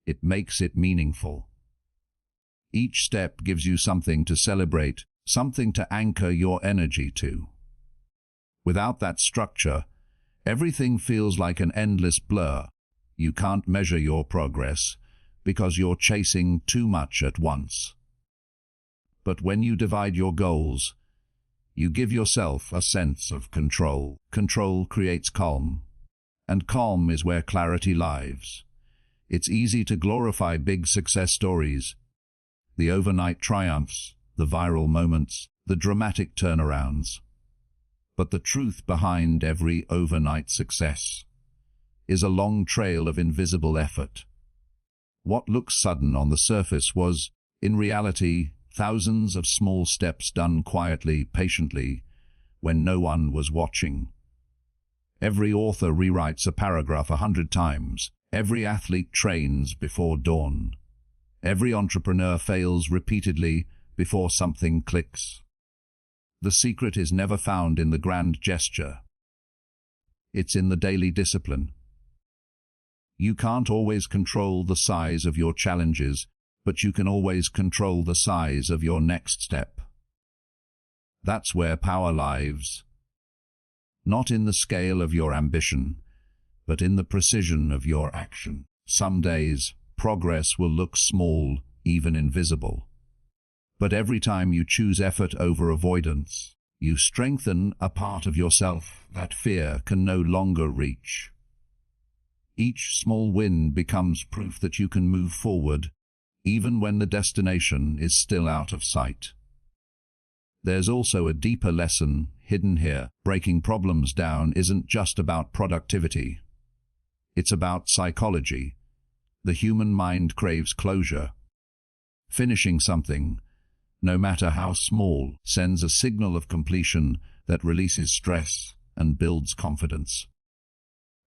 It makes it meaningful. Each step gives you something to celebrate, something to anchor your energy to. Without that structure, everything feels like an endless blur. You can't measure your progress because you're chasing too much at once. But when you divide your goals, you give yourself a sense of control. Control creates calm, and calm is where clarity lives. It's easy to glorify big success stories, the overnight triumphs, the viral moments, the dramatic turnarounds. But the truth behind every overnight success is a long trail of invisible effort. What looks sudden on the surface was, in reality, thousands of small steps done quietly, patiently, when no one was watching. Every author rewrites a paragraph 100 times. Every athlete trains before dawn. Every entrepreneur fails repeatedly before something clicks. The secret is never found in the grand gesture. It's in the daily discipline. You can't always control the size of your challenges, but you can always control the size of your next step. That's where power lies. Not in the scale of your ambition, but in the precision of your action. Some days, progress will look small, even invisible. But every time you choose effort over avoidance, you strengthen a part of yourself that fear can no longer reach. Each small win becomes proof that you can move forward, even when the destination is still out of sight. There's also a deeper lesson hidden here. Breaking problems down isn't just about productivity. It's about psychology. The human mind craves closure. Finishing something, no matter how small, sends a signal of completion that releases stress and builds confidence.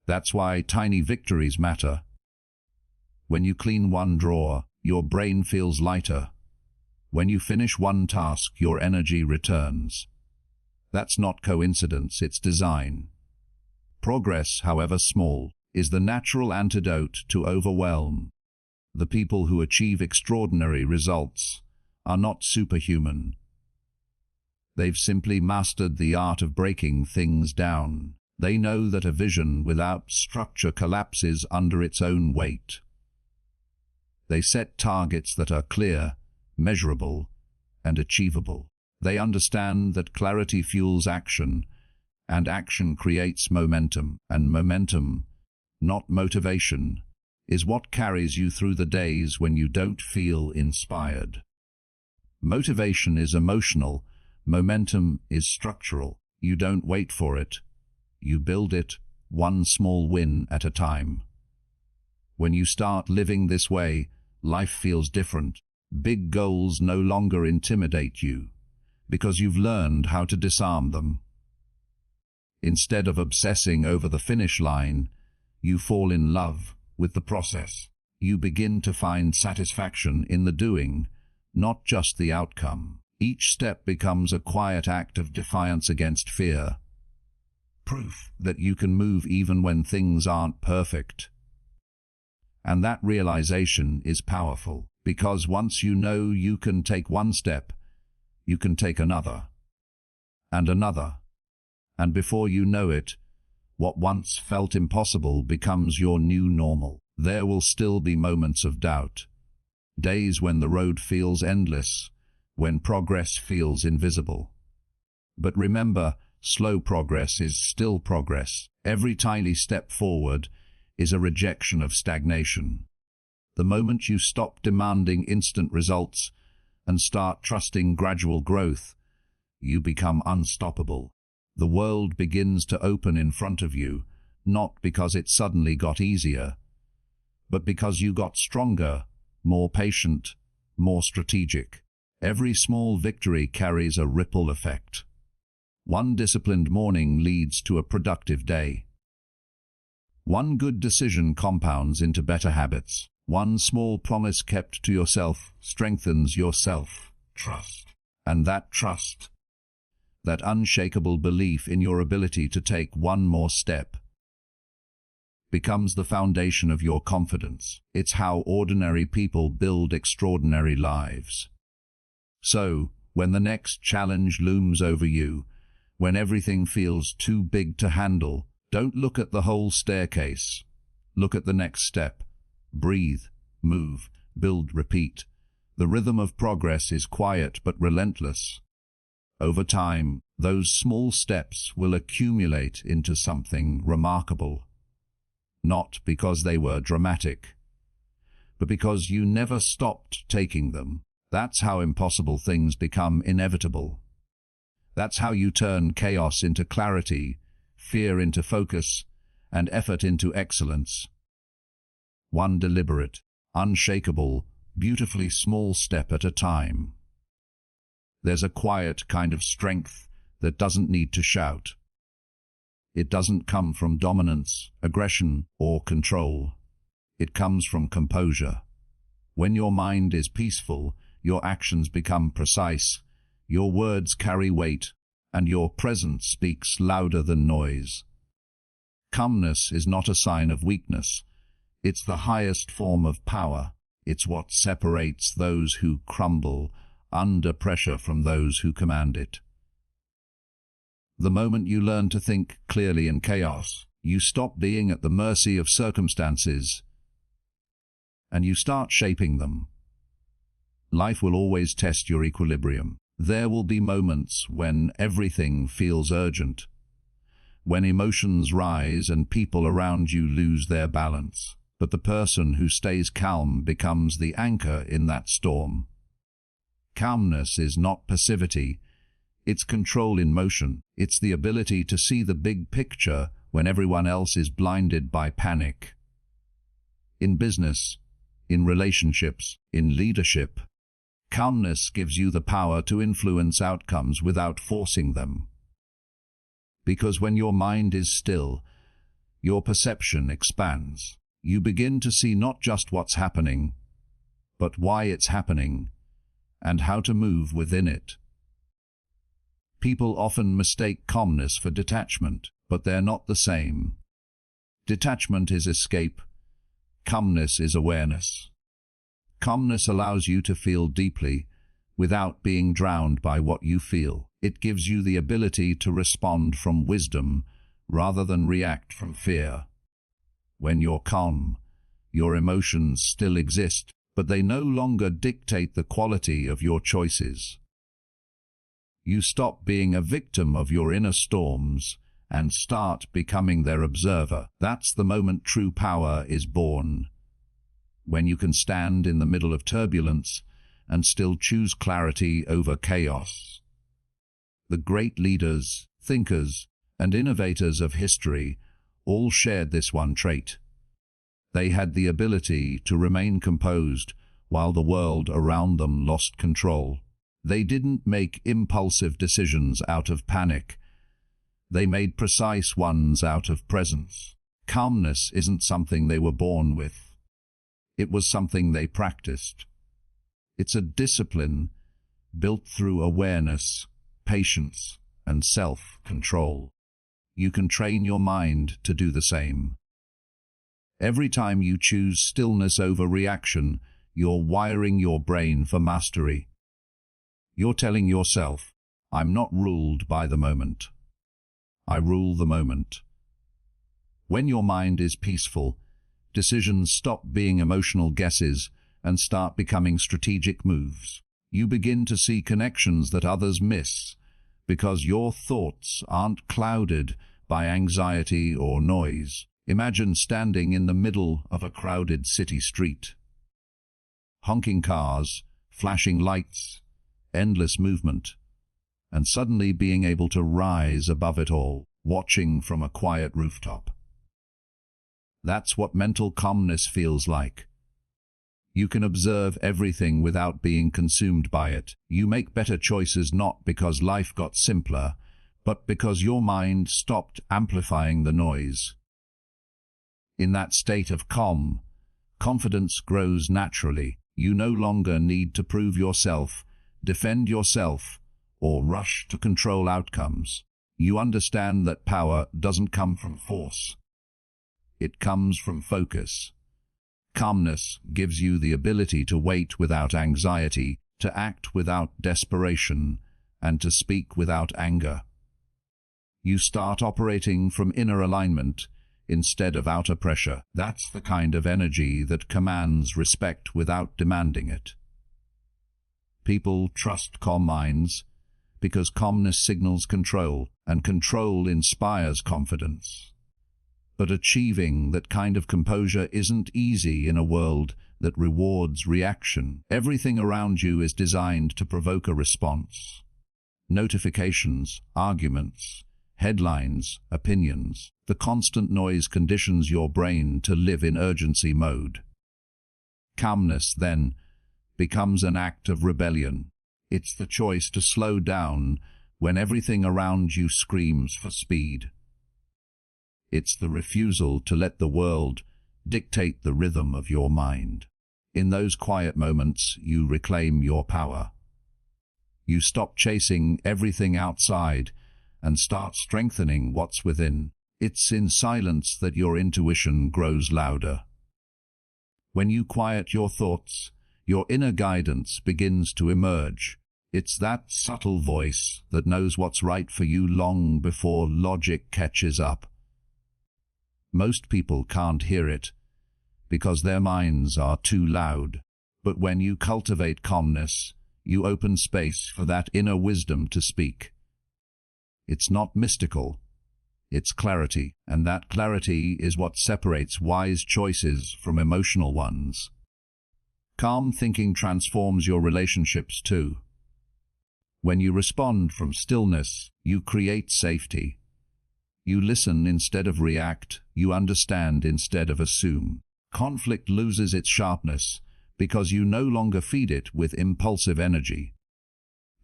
That's why tiny victories matter. When you clean one drawer, your brain feels lighter. When you finish one task, your energy returns. That's not coincidence, it's design. Progress, however small, is the natural antidote to overwhelm. The people who achieve extraordinary results are not superhuman. They've simply mastered the art of breaking things down. They know that a vision without structure collapses under its own weight. They set targets that are clear, measurable, and achievable. They understand that clarity fuels action, and action creates momentum, and momentum, not motivation, is what carries you through the days when you don't feel inspired. Motivation is emotional, momentum is structural. You don't wait for it. You build it, one small win at a time. When you start living this way, life feels different. Big goals no longer intimidate you, because you've learned how to disarm them. Instead of obsessing over the finish line, you fall in love with the process. You begin to find satisfaction in the doing, not just the outcome. Each step becomes a quiet act of defiance against fear. Proof that you can move even when things aren't perfect. And that realization is powerful, because once you know you can take one step, you can take another, and another. And before you know it, what once felt impossible becomes your new normal. There will still be moments of doubt, days when the road feels endless, when progress feels invisible. But remember, slow progress is still progress. Every tiny step forward is a rejection of stagnation. The moment you stop demanding instant results and start trusting gradual growth, you become unstoppable. The world begins to open in front of you, not because it suddenly got easier, but because you got stronger, more patient, more strategic. Every small victory carries a ripple effect. One disciplined morning leads to a productive day. One good decision compounds into better habits. One small promise kept to yourself strengthens your self-trust. And that trust, that unshakable belief in your ability to take one more step, becomes the foundation of your confidence. It's how ordinary people build extraordinary lives. So, when the next challenge looms over you, when everything feels too big to handle, don't look at the whole staircase. Look at the next step. Breathe, move, build, repeat. The rhythm of progress is quiet but relentless. Over time, those small steps will accumulate into something remarkable. Not because they were dramatic, but because you never stopped taking them. That's how impossible things become inevitable. That's how you turn chaos into clarity, fear into focus, and effort into excellence. One deliberate, unshakable, beautifully small step at a time. There's a quiet kind of strength that doesn't need to shout. It doesn't come from dominance, aggression, or control. It comes from composure. When your mind is peaceful, your actions become precise, your words carry weight, and your presence speaks louder than noise. Calmness is not a sign of weakness. It's the highest form of power. It's what separates those who crumble under pressure from those who command it. The moment you learn to think clearly in chaos, you stop being at the mercy of circumstances, and you start shaping them. Life will always test your equilibrium. There will be moments when everything feels urgent, when emotions rise and people around you lose their balance. But the person who stays calm becomes the anchor in that storm. Calmness is not passivity. It's control in motion. It's the ability to see the big picture when everyone else is blinded by panic. In business, in relationships, in leadership, calmness gives you the power to influence outcomes without forcing them. Because when your mind is still, your perception expands. You begin to see not just what's happening, but why it's happening, and how to move within it. People often mistake calmness for detachment, but they're not the same. Detachment is escape. Calmness is awareness. Calmness allows you to feel deeply without being drowned by what you feel. It gives you the ability to respond from wisdom rather than react from fear. When you're calm, your emotions still exist, but they no longer dictate the quality of your choices. You stop being a victim of your inner storms and start becoming their observer. That's the moment true power is born. When you can stand in the middle of turbulence and still choose clarity over chaos. The great leaders, thinkers, and innovators of history all shared this one trait. They had the ability to remain composed while the world around them lost control. They didn't make impulsive decisions out of panic. They made precise ones out of presence. Calmness isn't something they were born with. It was something they practiced. It's a discipline built through awareness, patience, and self-control. You can train your mind to do the same. Every time you choose stillness over reaction, you're wiring your brain for mastery. You're telling yourself, I'm not ruled by the moment. I rule the moment. When your mind is peaceful, decisions stop being emotional guesses and start becoming strategic moves. You begin to see connections that others miss, because your thoughts aren't clouded by anxiety or noise. Imagine standing in the middle of a crowded city street. Honking cars, flashing lights, endless movement, and suddenly being able to rise above it all, watching from a quiet rooftop. That's what mental calmness feels like. You can observe everything without being consumed by it. You make better choices not because life got simpler, but because your mind stopped amplifying the noise. In that state of calm, confidence grows naturally. You no longer need to prove yourself, defend yourself, or rush to control outcomes. You understand that power doesn't come from force. It comes from focus. Calmness gives you the ability to wait without anxiety, to act without desperation, and to speak without anger. You start operating from inner alignment instead of outer pressure. That's the kind of energy that commands respect without demanding it. People trust calm minds because calmness signals control, and control inspires confidence. But achieving that kind of composure isn't easy in a world that rewards reaction. Everything around you is designed to provoke a response. Notifications, arguments, headlines, opinions. The constant noise conditions your brain to live in urgency mode. Calmness, then, becomes an act of rebellion. It's the choice to slow down when everything around you screams for speed. It's the refusal to let the world dictate the rhythm of your mind. In those quiet moments, you reclaim your power. You stop chasing everything outside and start strengthening what's within. It's in silence that your intuition grows louder. When you quiet your thoughts, your inner guidance begins to emerge. It's that subtle voice that knows what's right for you long before logic catches up. Most people can't hear it because their minds are too loud. But when you cultivate calmness, you open space for that inner wisdom to speak. It's not mystical, it's clarity, and that clarity is what separates wise choices from emotional ones. Calm thinking transforms your relationships too. When you respond from stillness, you create safety. You listen instead of react, you understand instead of assume. Conflict loses its sharpness because you no longer feed it with impulsive energy.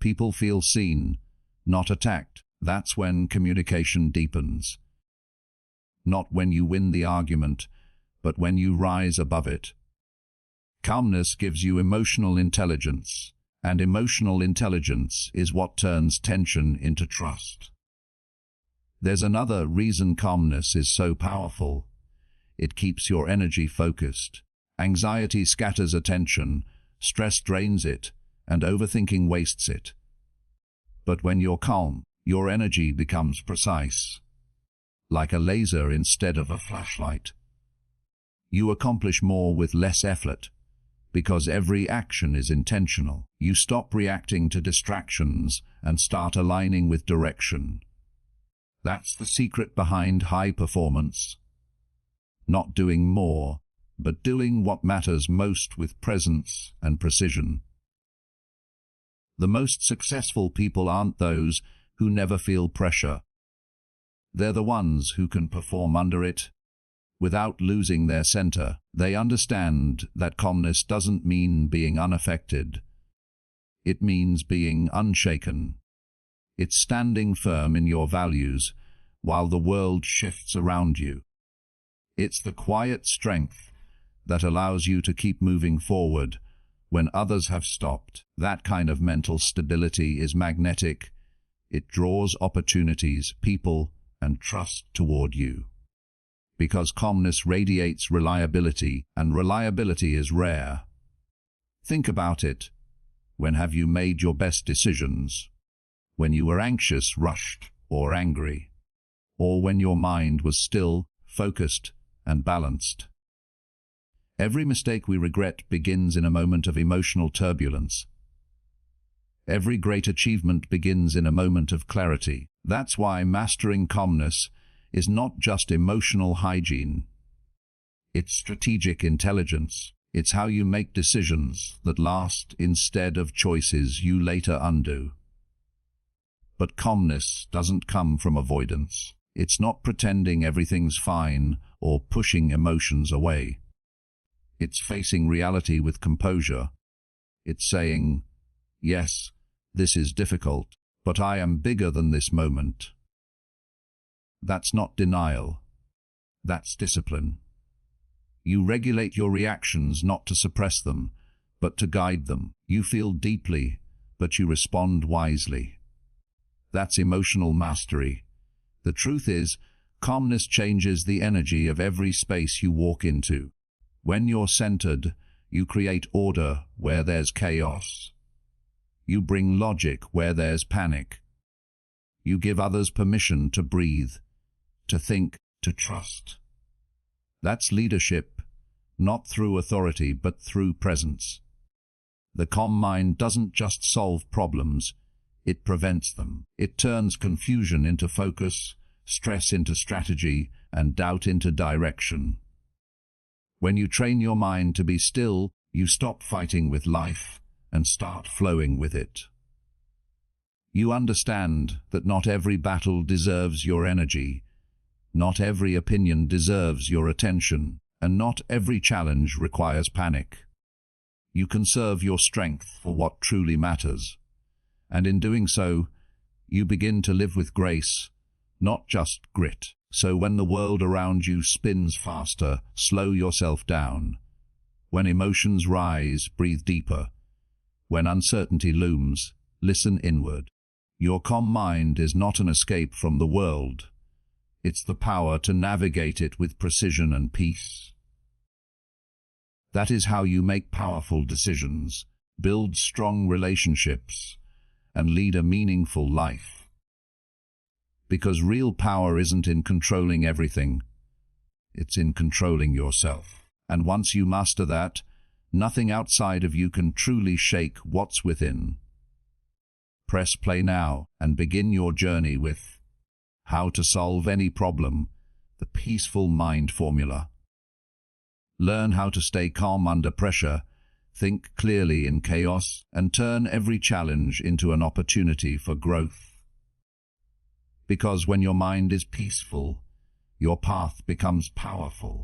People feel seen, not attacked. That's when communication deepens. Not when you win the argument, but when you rise above it. Calmness gives you emotional intelligence, and emotional intelligence is what turns tension into trust. There's another reason calmness is so powerful. It keeps your energy focused. Anxiety scatters attention, stress drains it, and overthinking wastes it. But when you're calm, your energy becomes precise, like a laser instead of a flashlight. You accomplish more with less effort, because every action is intentional. You stop reacting to distractions and start aligning with direction. That's the secret behind high performance. Not doing more, but doing what matters most with presence and precision. The most successful people aren't those who never feel pressure. They're the ones who can perform under it without losing their center. They understand that calmness doesn't mean being unaffected. It means being unshaken. It's standing firm in your values, while the world shifts around you. It's the quiet strength that allows you to keep moving forward when others have stopped. That kind of mental stability is magnetic. It draws opportunities, people, and trust toward you. Because calmness radiates reliability, and reliability is rare. Think about it. When have you made your best decisions? When you were anxious, rushed, or angry? Or when your mind was still, focused, and balanced? Every mistake we regret begins in a moment of emotional turbulence. Every great achievement begins in a moment of clarity. That's why mastering calmness is not just emotional hygiene. It's strategic intelligence. It's how you make decisions that last instead of choices you later undo. But calmness doesn't come from avoidance. It's not pretending everything's fine or pushing emotions away. It's facing reality with composure. It's saying, yes, this is difficult, but I am bigger than this moment. That's not denial. That's discipline. You regulate your reactions not to suppress them, but to guide them. You feel deeply, but you respond wisely. That's emotional mastery. The truth is, calmness changes the energy of every space you walk into. When you're centered, you create order where there's chaos. You bring logic where there's panic. You give others permission to breathe, to think, to trust. That's leadership, not through authority but through presence. The calm mind doesn't just solve problems, it prevents them. It turns confusion into focus, stress into strategy, and doubt into direction. When you train your mind to be still, you stop fighting with life and start flowing with it. You understand that not every battle deserves your energy, not every opinion deserves your attention, and not every challenge requires panic. You conserve your strength for what truly matters, and in doing so, you begin to live with grace, not just grit. So when the world around you spins faster, slow yourself down. When emotions rise, breathe deeper. When uncertainty looms, listen inward. Your calm mind is not an escape from the world. It's the power to navigate it with precision and peace. That is how you make powerful decisions, build strong relationships, and lead a meaningful life. Because real power isn't in controlling everything, it's in controlling yourself. And once you master that, nothing outside of you can truly shake what's within. Press play now and begin your journey with How to Solve Any Problem, the Peaceful Mind Formula. Learn how to stay calm under pressure, think clearly in chaos, and turn every challenge into an opportunity for growth. Because when your mind is peaceful, your path becomes powerful.